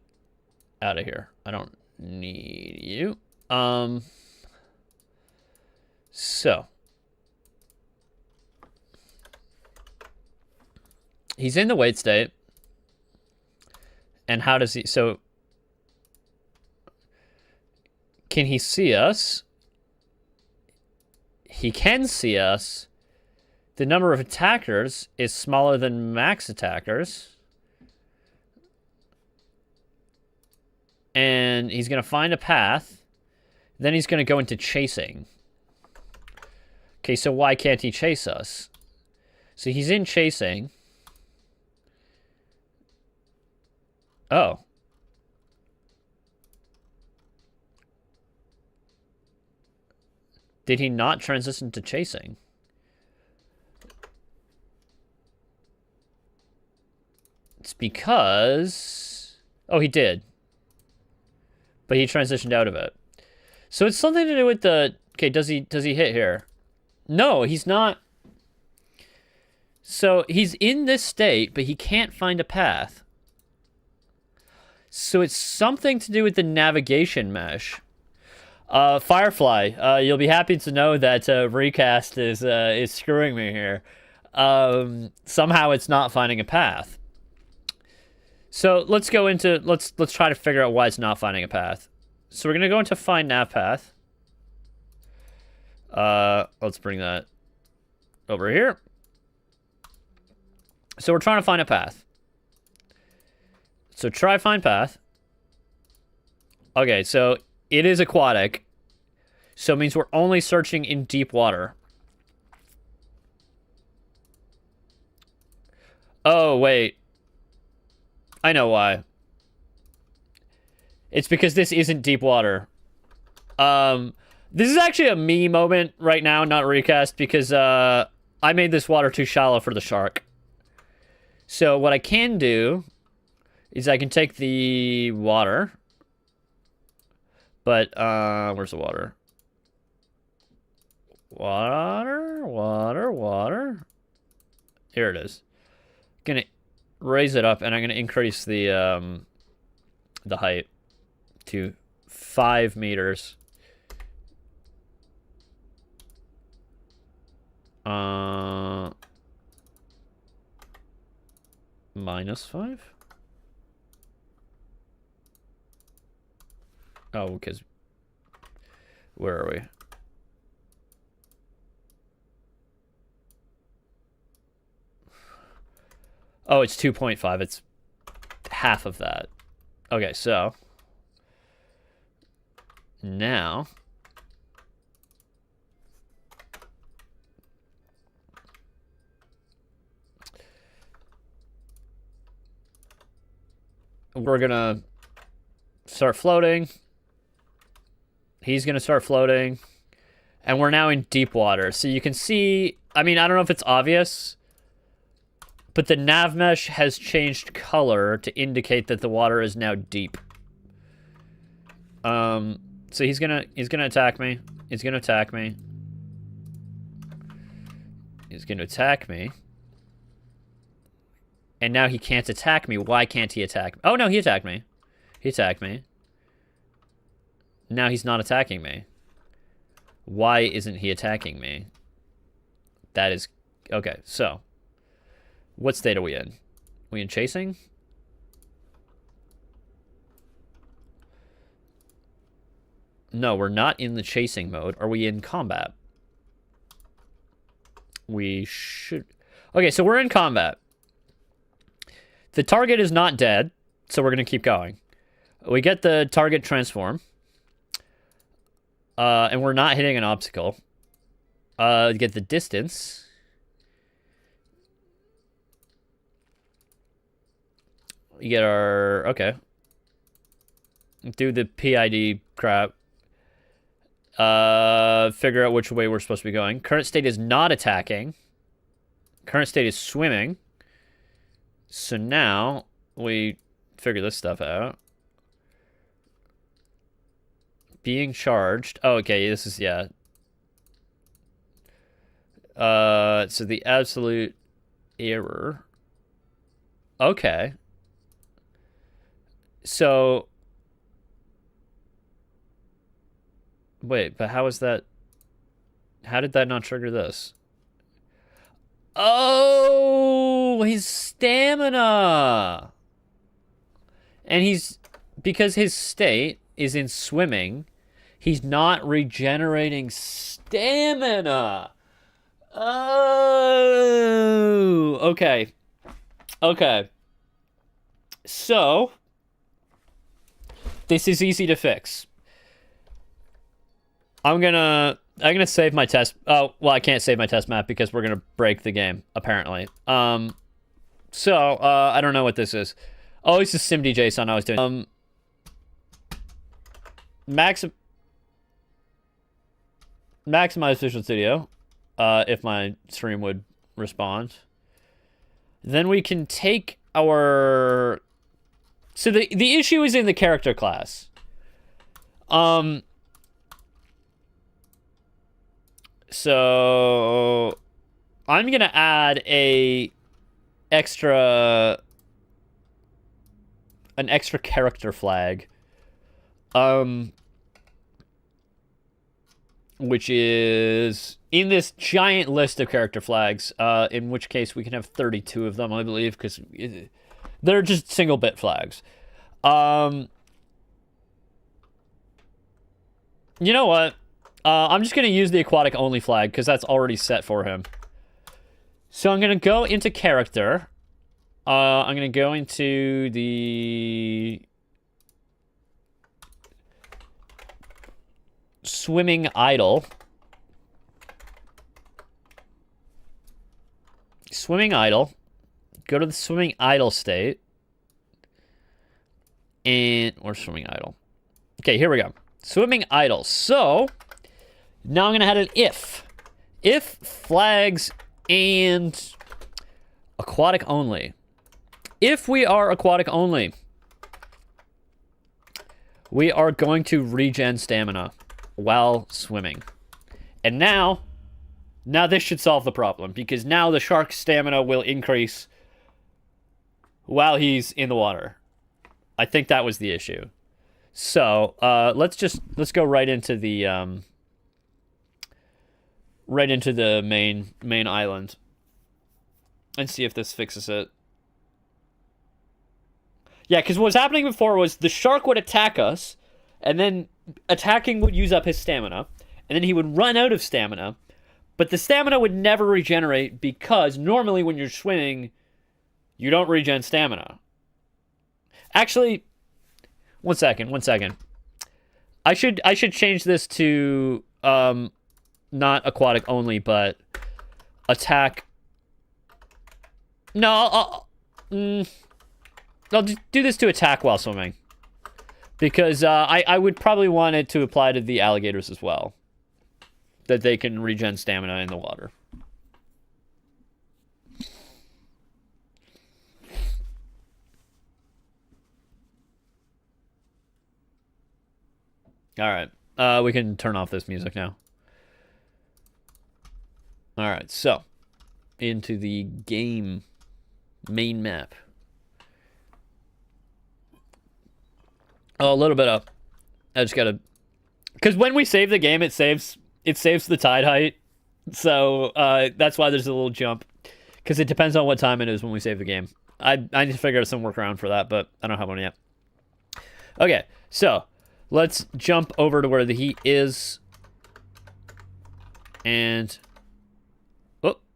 out of here. I don't need you. So he's in the wait state. And how does he... So... Can he see us? He can see us. The number of attackers is smaller than max attackers. And he's going to find a path. Then he's going to go into chasing. Okay, so why can't he chase us? So he's in chasing. Oh. Did he not transition to chasing? It's because... Oh, he did. But he transitioned out of it. So it's something to do with the... Okay, does he hit here? No, he's not. So he's in this state, but he can't find a path. So it's something to do with the navigation mesh. Firefly, you'll be happy to know that Recast is screwing me here. Somehow it's not finding a path. So let's go into let's try to figure out why it's not finding a path. So we're gonna go into find nav path. Let's bring that over here. So we're trying to find a path. So try find path. Okay, so it is aquatic. So it means we're only searching in deep water. Oh, wait. I know why. It's because this isn't deep water. This is actually a me moment right now, not recast, because I made this water too shallow for the shark. So what I can do is I can take the water. But, where's the water? Water. Here it is. Gonna raise it up, and I'm gonna increase the height to 5 meters. -5? Oh, because... Where are we? Oh, it's 2.5. It's half of that. Okay, so... Now... We're gonna start floating. He's gonna start floating. And we're now in deep water. So you can see... I mean, I don't know if it's obvious... But the nav mesh has changed color to indicate that the water is now deep. So he's gonna attack me. He's gonna attack me. He's gonna attack me. And now he can't attack me. Why can't he attack me? Oh no, he attacked me. He attacked me. Now he's not attacking me. Why isn't he attacking me? That is... Okay, so... What state are we in? We in chasing? No, we're not in the chasing mode. Are we in combat? We should... Okay, so we're in combat. The target is not dead, so we're going to keep going. We get the target transform. And we're not hitting an obstacle. Get the distance... You get our... Okay. Do the PID crap. Figure out which way we're supposed to be going. Current state is not attacking. Current state is swimming. So now, we figure this stuff out. Being charged. Oh, okay, this is... Yeah. So the absolute error. Okay. So, wait, but how is that? How did that not trigger this? Oh, his stamina. And because his state is in swimming, he's not regenerating stamina. Oh, okay. Okay. So... This is easy to fix. I'm gonna save my test. Oh, well, I can't save my test map because we're gonna break the game, apparently. So, I don't know what this is. Oh, it's just SimD JSON I was doing. Maximize Visual Studio, if my stream would respond. Then we can take our... So the issue is in the character class. So I'm gonna add an extra character flag. Which is in this giant list of character flags, in which case we can have 32 of them, I believe, because they're just single bit flags. You know what? I'm just going to use the aquatic only flag because that's already set for him. So I'm going to go into character. I'm going to go into the swimming idle. Swimming idle. Go to the swimming idle state. Or swimming idle. Okay, here we go. Swimming idle. So, now I'm going to add an if. If flags and aquatic only. If we are aquatic only, we are going to regen stamina while swimming. And now this should solve the problem, because now the shark's stamina will increase while he's in the water. I think that was the issue. So, let's go right into the main island and see if this fixes it. Yeah, because what was happening before was the shark would attack us, and then attacking would use up his stamina, and then he would run out of stamina, but the stamina would never regenerate, because normally when you're swimming, you don't regen stamina. Actually, one second. I should change this to not aquatic only, but attack. No, I'll do this to attack while swimming, because I would probably want it to apply to the alligators as well, that they can regen stamina in the water. All right, we can turn off this music now. All right, so into the game main map. Oh, a little bit up. I just gotta, because when we save the game, it saves the tide height, so that's why there's a little jump, because it depends on what time it is when we save the game. I need to figure out some workaround for that, but I don't have one yet. Okay, so let's jump over to where the heat is, and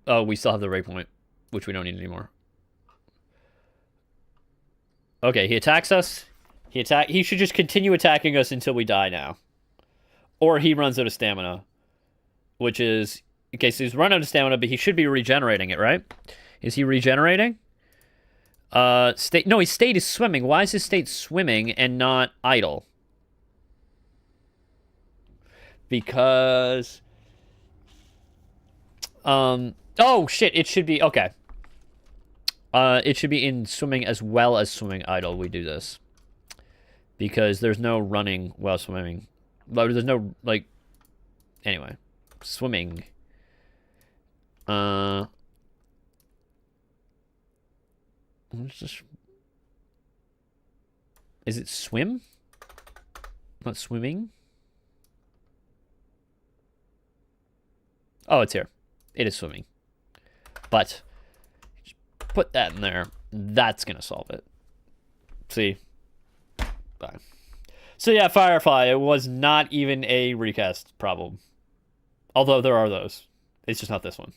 oh, we still have the waypoint, which we don't need anymore. Okay, he attacks us. He should just continue attacking us until we die now. Or he runs out of stamina. Which is... Okay, so he's run out of stamina, but he should be regenerating it, right? Is he regenerating? No, his state is swimming. Why is his state swimming and not idle? Because... Oh, shit, it should be... Okay. It should be in swimming as well as swimming idle we do this. Because there's no running while swimming. There's no, like... Anyway. Swimming. What's this? Is it swim? Not swimming? Oh, it's here. It is swimming. But... put that in there. That's gonna solve it. See? Bye. So yeah, Firefly, it was not even a recast problem. Although there are those. It's just not this one.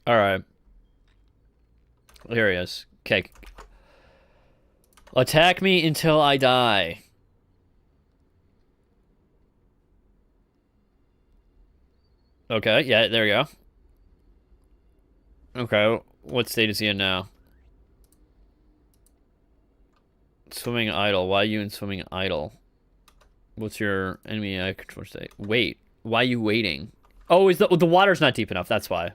Alright. Here he is. Okay. Attack me until I die. Okay, yeah, there we go. Okay, what state is he in now? Swimming idle. Why are you in swimming idle? What's your enemy control state? Wait, why are you waiting? Oh, is the water's not deep enough, that's why.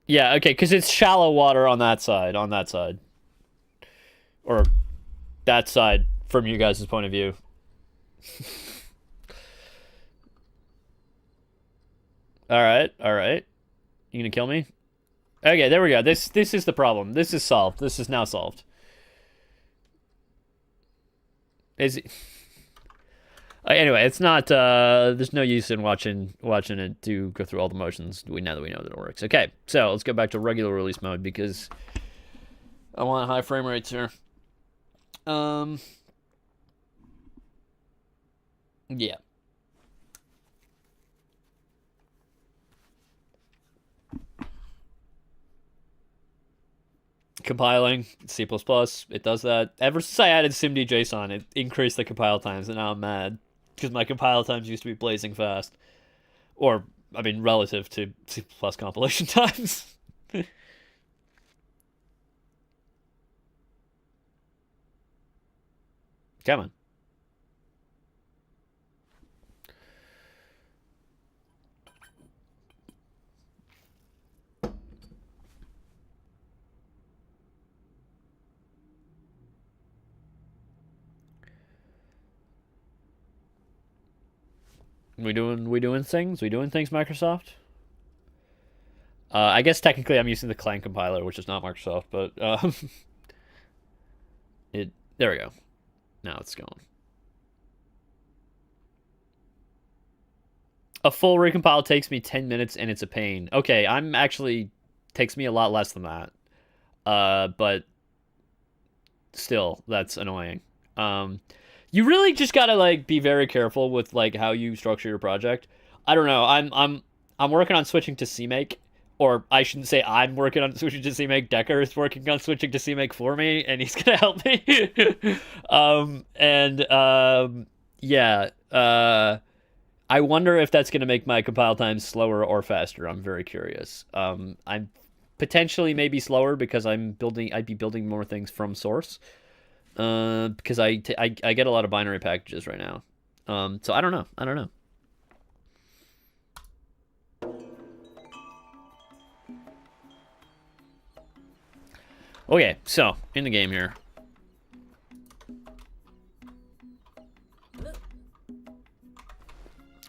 Yeah, okay, because it's shallow water on that side, Or that side. From you guys' point of view. Alright. You gonna kill me? Okay, there we go. This is the problem. This is solved. This is now solved. Is it... Anyway, it's not, there's no use in watching it to go through all the motions. Now that we know that it works. Okay, so let's go back to regular release mode, because I want high frame rates here. Yeah. Compiling C++, it does that. Ever since I added SIMD JSON, it increased the compile times, and now I'm mad because my compile times used to be blazing fast, or I mean, relative to C++ compilation times. Come on. We doing things? We doing things, Microsoft? I guess technically I'm using the Clang compiler, which is not Microsoft, but there we go. Now it's going. A full recompile takes me 10 minutes and it's a pain. Okay, I'm actually takes me a lot less than that. But still, that's annoying. You really just gotta like be very careful with like how you structure your project. I don't know. I'm working on switching to CMake, or I shouldn't say I'm working on switching to CMake. Decker is working on switching to CMake for me, and he's gonna help me. Yeah. I wonder if that's gonna make my compile time slower or faster. I'm very curious. I'm potentially maybe slower because I'd be building more things from source. Because I get a lot of binary packages right now. So I don't know. Okay, so in the game here.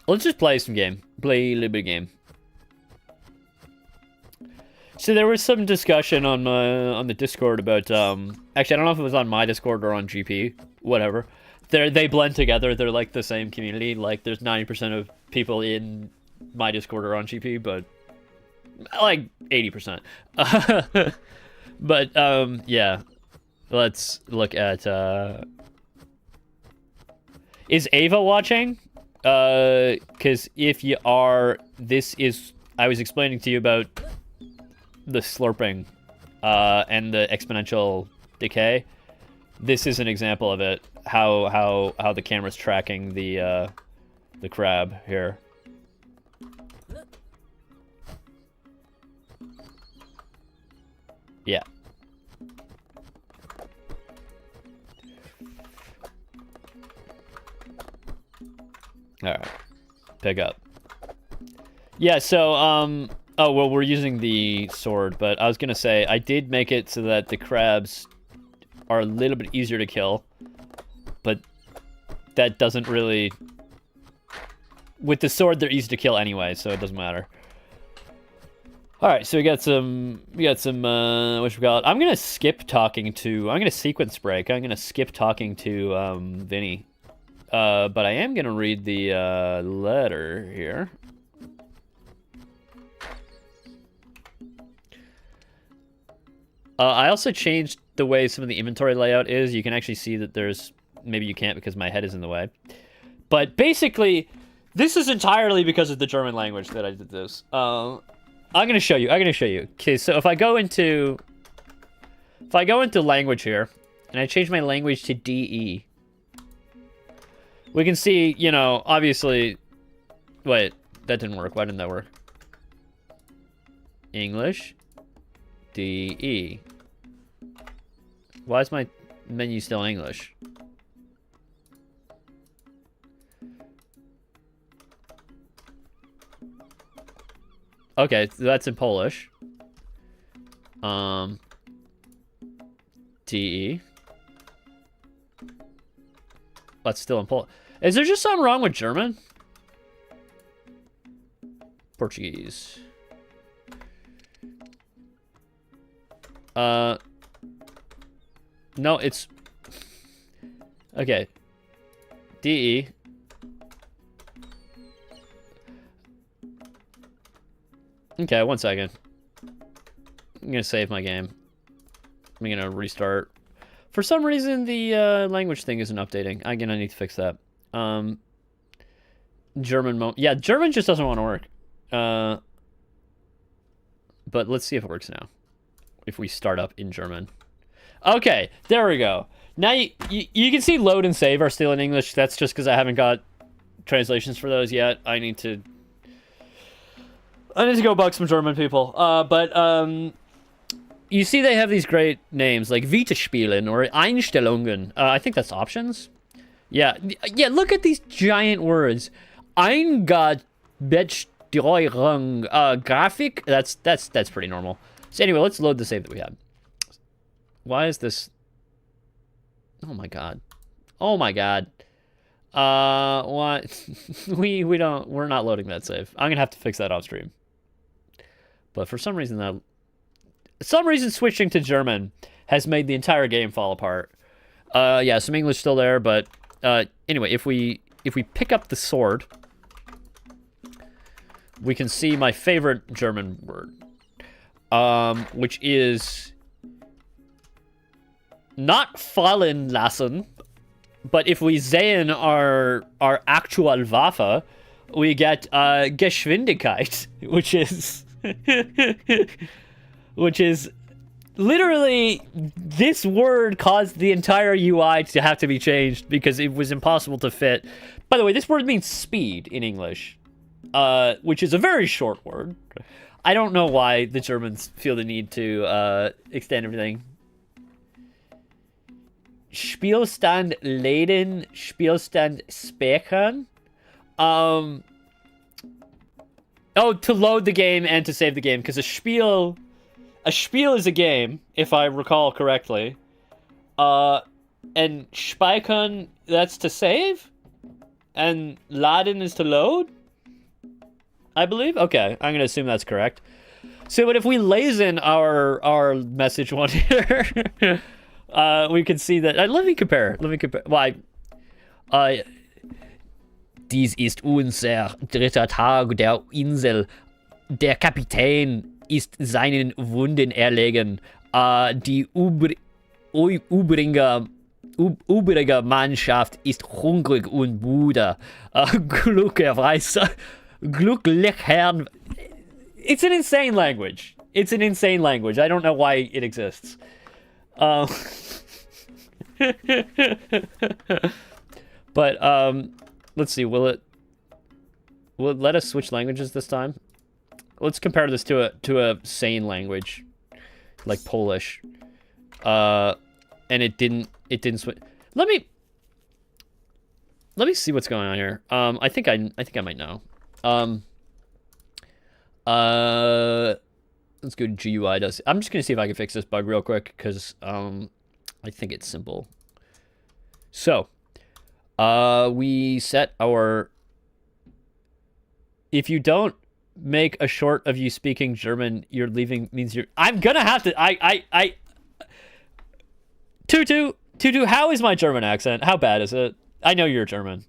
Let's just play some game. Play a little bit of game. So there was some discussion on the Discord about actually I don't know if it was on my Discord or on GP, whatever. They blend together. They're like the same community. Like there's 90% of people in my Discord are on GP, but like 80%. But yeah. Let's look at is Ava watching? Cuz if you are, I was explaining to you about the slurping and the exponential decay. This is an example of it. How the camera's tracking the crab here. Yeah. All right. Pick up. Yeah. So oh, well, we're using the sword, but I was going to say, I did make it so that the crabs are a little bit easier to kill, but that doesn't really... With the sword, they're easy to kill anyway, so it doesn't matter. Alright, so we got some, whatchamacallit. I'm going to skip talking to... I'm going to sequence break. I'm going to skip talking to Vinny. But I am going to read the letter here. I also changed the way some of the inventory layout is. You can actually see that there's... Maybe you can't because my head is in the way. But basically, this is entirely because of the German language that I did this. I'm going to show you. Okay, so if I go into language here, and I change my language to DE, we can see, you know, obviously... Wait, that didn't work. Why didn't that work? English... DE. Why is my menu still in English? Okay, so that's in Polish. DE. That's still in Polish. Is there just something wrong with German? Portuguese. No, it's... Okay. DE. Okay, 1 second. I'm gonna save my game. I'm gonna restart. For some reason, the language thing isn't updating. Again, I need to fix that. German yeah, German just doesn't want to work. But let's see if it works now. If we start up in German. Okay, there we go. Now you can see load and save are still in English. That's just because I haven't got translations for those yet. I need to go bug some German people. But you see they have these great names like Weiterspielen or Einstellungen. I think that's options. Yeah, look at these giant words. Eingabestellung, Grafik. That's pretty normal. So anyway, let's load the save that we had. Why is this? Oh my god. What? We're not loading that save. I'm gonna have to fix that off stream. But for some reason switching to German has made the entire game fall apart. Yeah, some English still there, but anyway, if we pick up the sword, we can see my favorite German word, which is not fallen lassen, but if we sehen our actual Waffe, we get Geschwindigkeit, which is literally, this word caused the entire UI to have to be changed because it was impossible to fit. By the way, this word means speed in English, which is a very short word. I don't know why the Germans feel the need to extend everything. Spielstand laden, Spielstand speichern. Oh, to load the game and to save the game, because a Spiel is a game, if I recall correctly. And speichern, that's to save? And laden is to load? I believe? Okay, I'm gonna assume that's correct. So, but if we lazen our message one here, we can see that. Let me compare. Why? Dies ist unser dritter Tag der Insel. Der Kapitän ist seinen Wunden erlegen. Die übrige Mannschaft ist hungrig und müde. Glücklicherweise. It's an insane language. I don't know why it exists. But let's see. Will it let us switch languages this time? Let's compare this to a sane language, like Polish. And it didn't switch. Let me see what's going on here. I think I might know. Let's go to GUI. I'm just gonna see if I can fix this bug real quick because I think it's simple. So, we set our. If you don't make a short of you speaking German, you're leaving means you're. I'm gonna have to. Tutu, how is my German accent? How bad is it? I know you're German.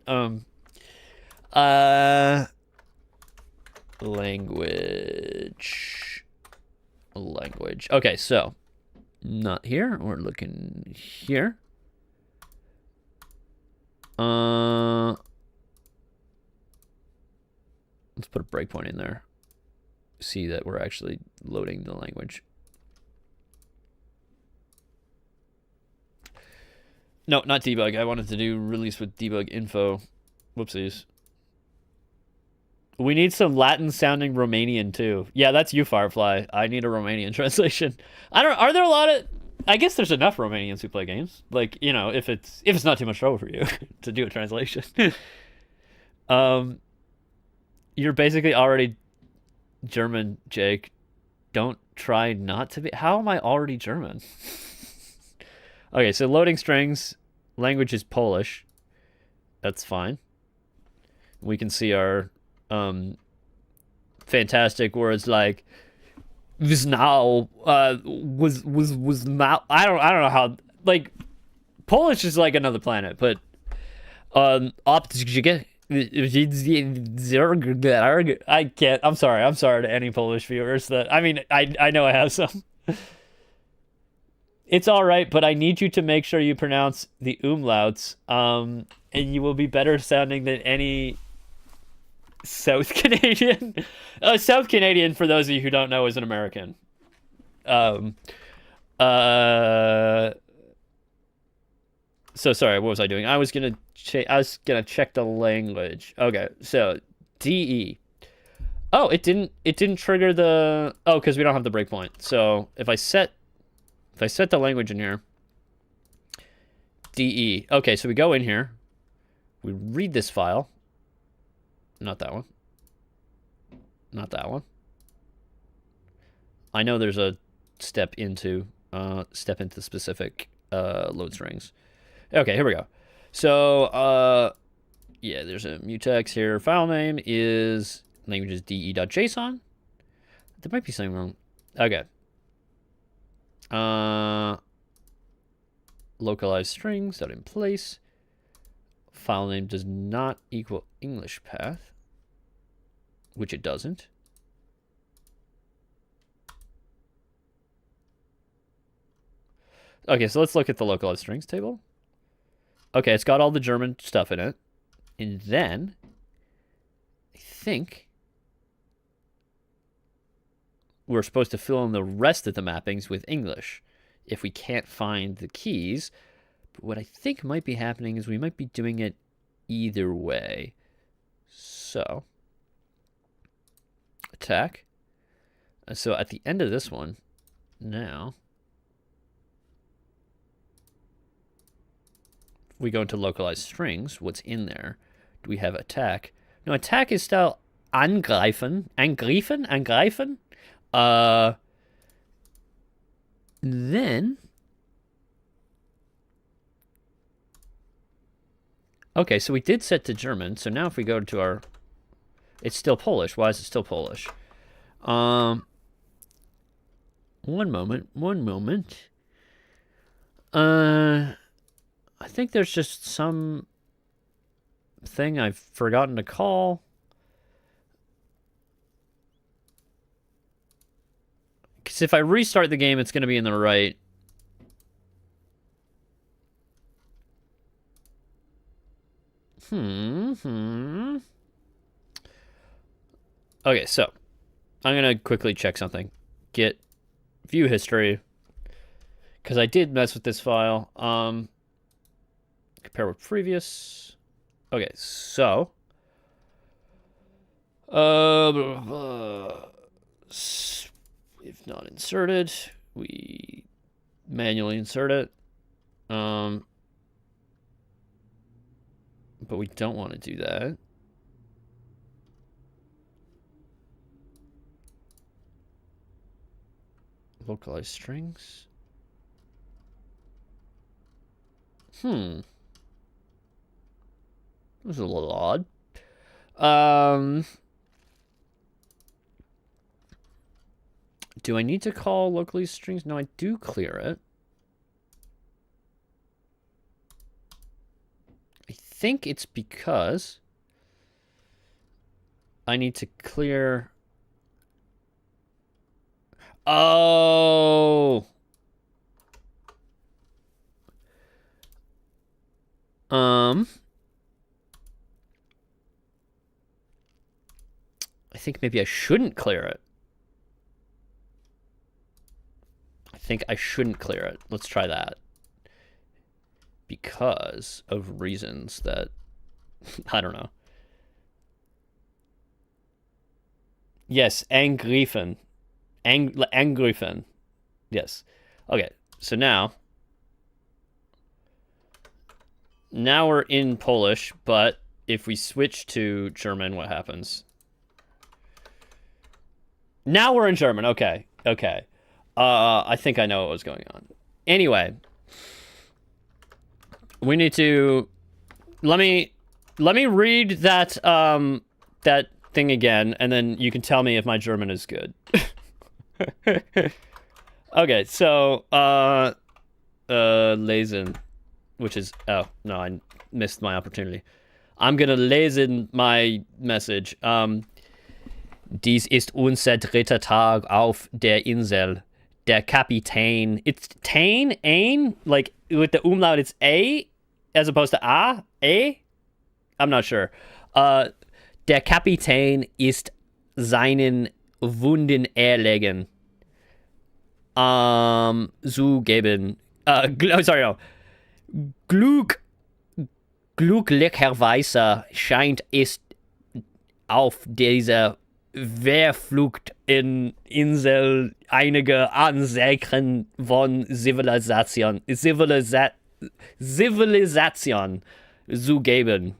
Language. Okay, so not here. We're looking here. Let's put a breakpoint in there. See that we're actually loading the language. No, not debug. I wanted to do release with debug info. Whoopsies. We need some Latin sounding Romanian too. Yeah, that's you, Firefly. I need a Romanian translation. Are there a lot of, I guess there's enough Romanians who play games. Like, you know, if it's not too much trouble for you to do a translation. You're basically already German, Jake. Don't try not to be. How am I already German? Okay, so loading strings. Language is Polish. That's fine. We can see our fantastic words like "now," was now. I don't know how. Like, Polish is like another planet, but I can't. I'm sorry to any Polish viewers. That I mean, I know I have some. It's all right, but I need you to make sure you pronounce the umlauts, and you will be better sounding than any South Canadian. South Canadian, for those of you who don't know, is an American. So sorry, what was I doing? I was gonna check the language. Okay, so DE. Oh, it didn't trigger the because we don't have the breakpoint. So if I set the language in here, DE. Okay, so we go in here, we read this file. Not that one. Not that one. I know there's a step into specific load strings. Okay, here we go. So yeah, there's a mutex here. File name is language is de.json. There might be something wrong. Okay. Localized strings that in place. File name does not equal English path, which it doesn't. Okay, so let's look at the localized strings table. Okay, it's got all the German stuff in it. And then, I think we're supposed to fill in the rest of the mappings with English if we can't find the keys. But what I think might be happening is we might be doing it either way. So, attack. So at the end of this one, now, we go into localized strings. What's in there? Do we have attack? No, attack is still angreifen. Angreifen? Then... Okay, so we did set to German. So now if we go to our... It's still Polish. Why is it still Polish? One moment. I think there's just some thing I've forgotten to call. Because if I restart the game, it's going to be in the right. Okay, so I'm going to quickly check something. Git view history. Because I did mess with this file. Compare with previous. Okay, so if not inserted, we manually insert it. But we don't want to do that. Localized strings. This is a little odd. Do I need to call locally strings? No, I do clear it. I think it's because I need to clear... Oh! I think maybe I shouldn't clear it. I think I shouldn't clear it. Let's try that. Because of reasons that I don't know. Yes, angreifen. Angreifen. Yes. Okay, so now we're in Polish, but if we switch to German, what happens? Now we're in German. Okay. I think I know what was going on. Anyway, we need to let me read that that thing again, and then you can tell me if my German is good. Okay, so lesen, which is no, I missed my opportunity. I'm gonna lesen my message. Dies ist unser dritter Tag auf der Insel. der Kapitän. It's Tain, Ain, like with the umlaut, it's A as opposed to A. A? I'm not sure. Der Kapitän ist seinen Wunden erlegen. Zugeben. Sorry, no. Glücklicherweise scheint es auf dieser Wehrflucht in Insel einige Anzeichen von Zivilisation zu geben.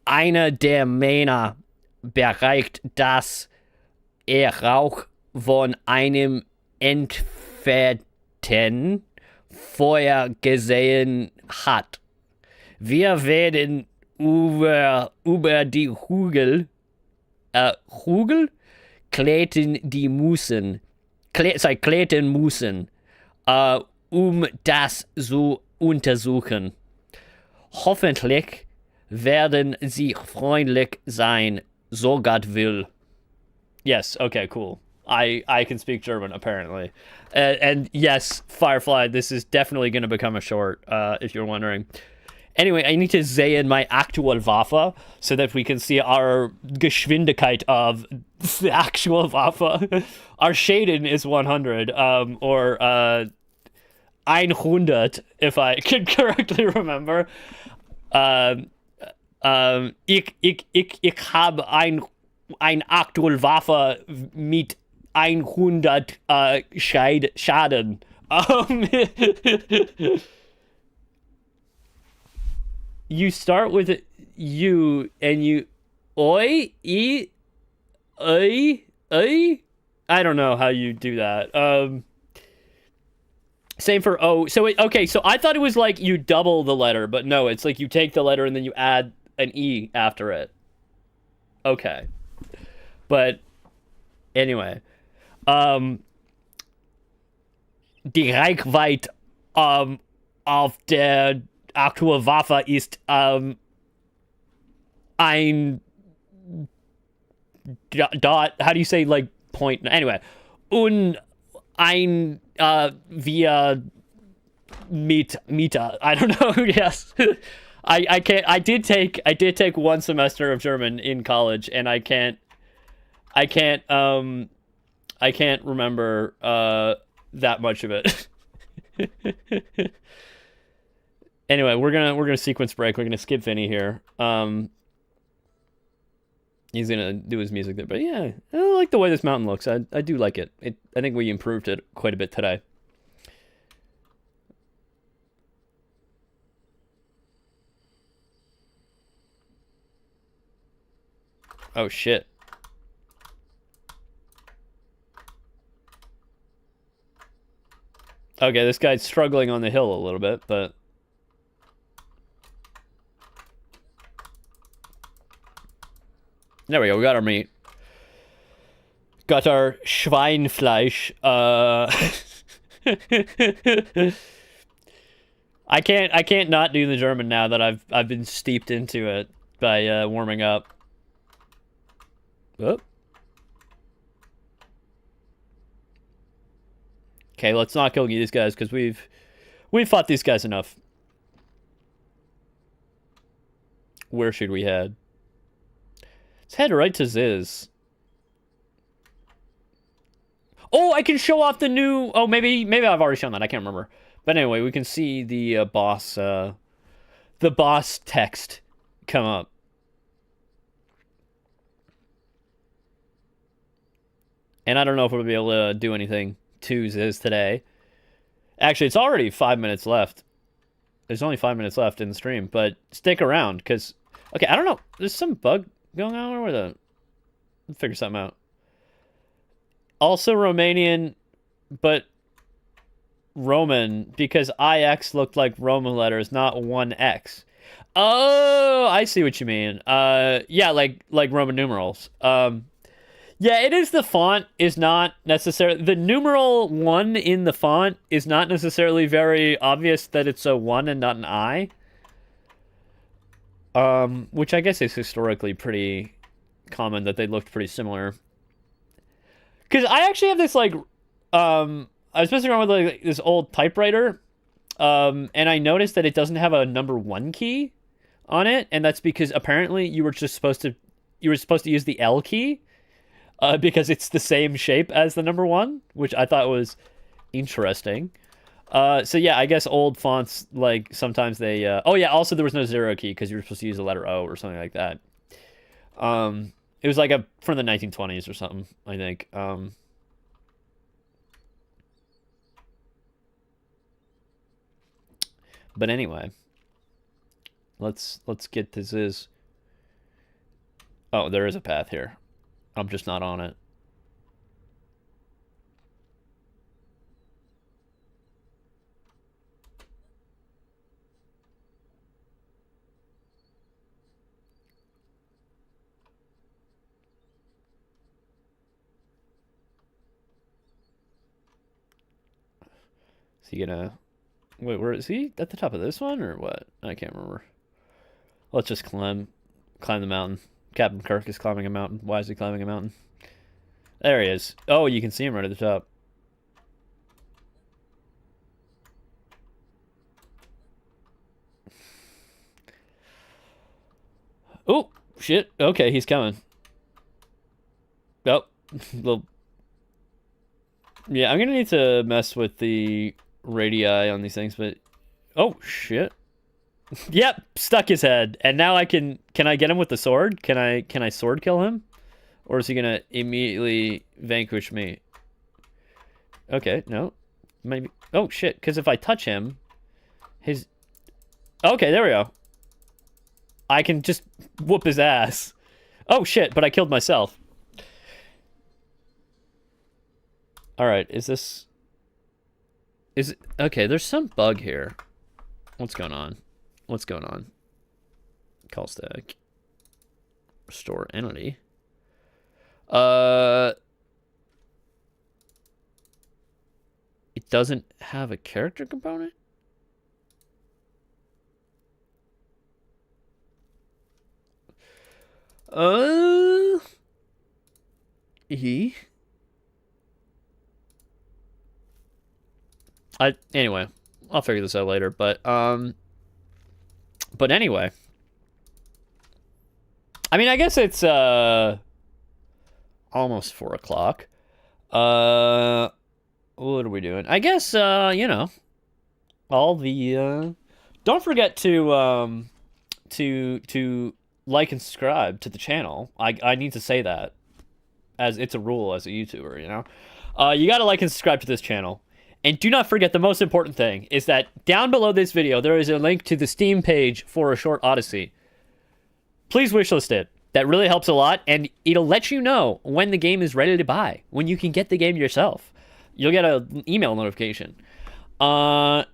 Einer der Männer bereicht, dass er Rauch von einem entfernten Feuer gesehen hat. Wir werden über die Hügel klettern müssen, das zu untersuchen. Hoffentlich werden sie freundlich sein, so Gott will. Yes, okay, cool. I can speak German, apparently. And yes, Firefly, this is definitely going to become a short, if you're wondering. Anyway, I need to sehen my actual Waffe, so that we can see our Geschwindigkeit of the actual Waffe. Our Shaden is 100, or 100, if I can correctly remember. Ich habe ein aktuell Waffe mit 100 Schaden. You start with you and you oi e I don't know how you do that. Same for O. So okay, so I thought it was like you double the letter, but no, it's like you take the letter and then you add an E after it. Okay. But anyway, die Reichweite auf der aktuelle Waffe ist ein dot. How do you say like point? Anyway, ein via Meter. I don't know. Yes. I can't. I did take 1 semester of German in college, and I can't remember that much of it. Anyway, we're gonna sequence break. We're gonna skip Vinny here. He's gonna do his music there, but yeah, I like the way this mountain looks. I do like it. I think we improved it quite a bit today. Oh shit. Okay, this guy's struggling on the hill a little bit, but there we go. We got our meat. Got our Schweinfleisch. I can't not do the German now that I've been steeped into it by warming up. Oh. Okay, let's not kill these guys because we've fought these guys enough. Where should we head? Let's head right to Ziz. Oh, I can show off the new. Oh, maybe I've already shown that. I can't remember. But anyway, we can see the boss text come up. And I don't know if we'll be able to do anything to Ziz today. Actually, it's already 5 minutes left. There's only 5 minutes left in the stream, but stick around because okay, I don't know. There's some bug going on or the. Let's figure something out. Also Romanian, but Roman because IX looked like Roman letters, not 1X. Oh, I see what you mean. Yeah, like Roman numerals. Yeah, it is the font is not necessarily... The numeral 1 in the font is not necessarily very obvious that it's a 1 and not an I. Which I guess is historically pretty common that they looked pretty similar. Because I actually have this, like, I was messing around with like this old typewriter, and I noticed that it doesn't have a number 1 key on it, and that's because apparently you were supposed to use the L key, because it's the same shape as the number 1, which I thought was interesting. So yeah, I guess old fonts, like, sometimes they, oh yeah, also there was no 0 key because you were supposed to use the letter O or something like that. It was like from the 1920s or something, I think. But anyway, let's get this. Oh, there is a path here. I'm just not on it. Is he gonna... Wait, where is he? At the top of this one, or what? I can't remember. Let's just climb the mountain. Captain Kirk is climbing a mountain. Why is he climbing a mountain? There he is. Oh, you can see him right at the top. Oh, shit. Okay, he's coming. Oh, little... Yeah, I'm gonna need to mess with the radii on these things, but... Oh, shit. Yep, stuck his head. And now I can I get him with the sword? Can I sword kill him? Or is he gonna immediately vanquish me? Okay, no. Maybe... Oh, shit, because if I touch him, his... Okay, there we go. I can just whoop his ass. Oh, shit, but I killed myself. Alright, is this... Is it... Okay, there's some bug here. What's going on? What's going on? Call stack. Restore entity. It doesn't have a character component? Anyway, I'll figure this out later, but anyway. I mean, I guess it's almost 4 o'clock. What are we doing? I guess you know, all the don't forget to like and subscribe to the channel. I need to say that, as it's a rule as a YouTuber, you know. You gotta like and subscribe to this channel. And do not forget, the most important thing is that down below this video, there is a link to the Steam page for A Short Odyssey. Please wishlist it. That really helps a lot, and it'll let you know when the game is ready to buy, when you can get the game yourself. You'll get an email notification. And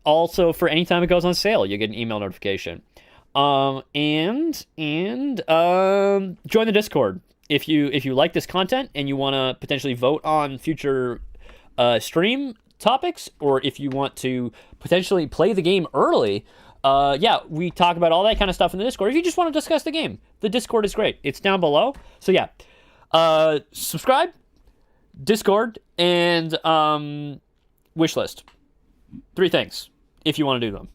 also, for any time it goes on sale, you get an email notification. And join the Discord. If you like this content and you want to potentially vote on future stream topics, or if you want to potentially play the game early, yeah, we talk about all that kind of stuff in the Discord. If you just want to discuss the game, the Discord is great. It's down below. So yeah, subscribe, Discord, and wishlist. 3 things if you want to do them.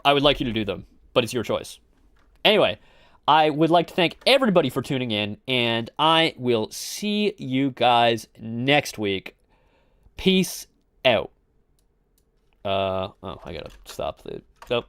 I would like you to do them, but it's your choice. Anyway, I would like to thank everybody for tuning in, and I will see you guys next week. Peace out. Oh, I gotta stop the... Oh.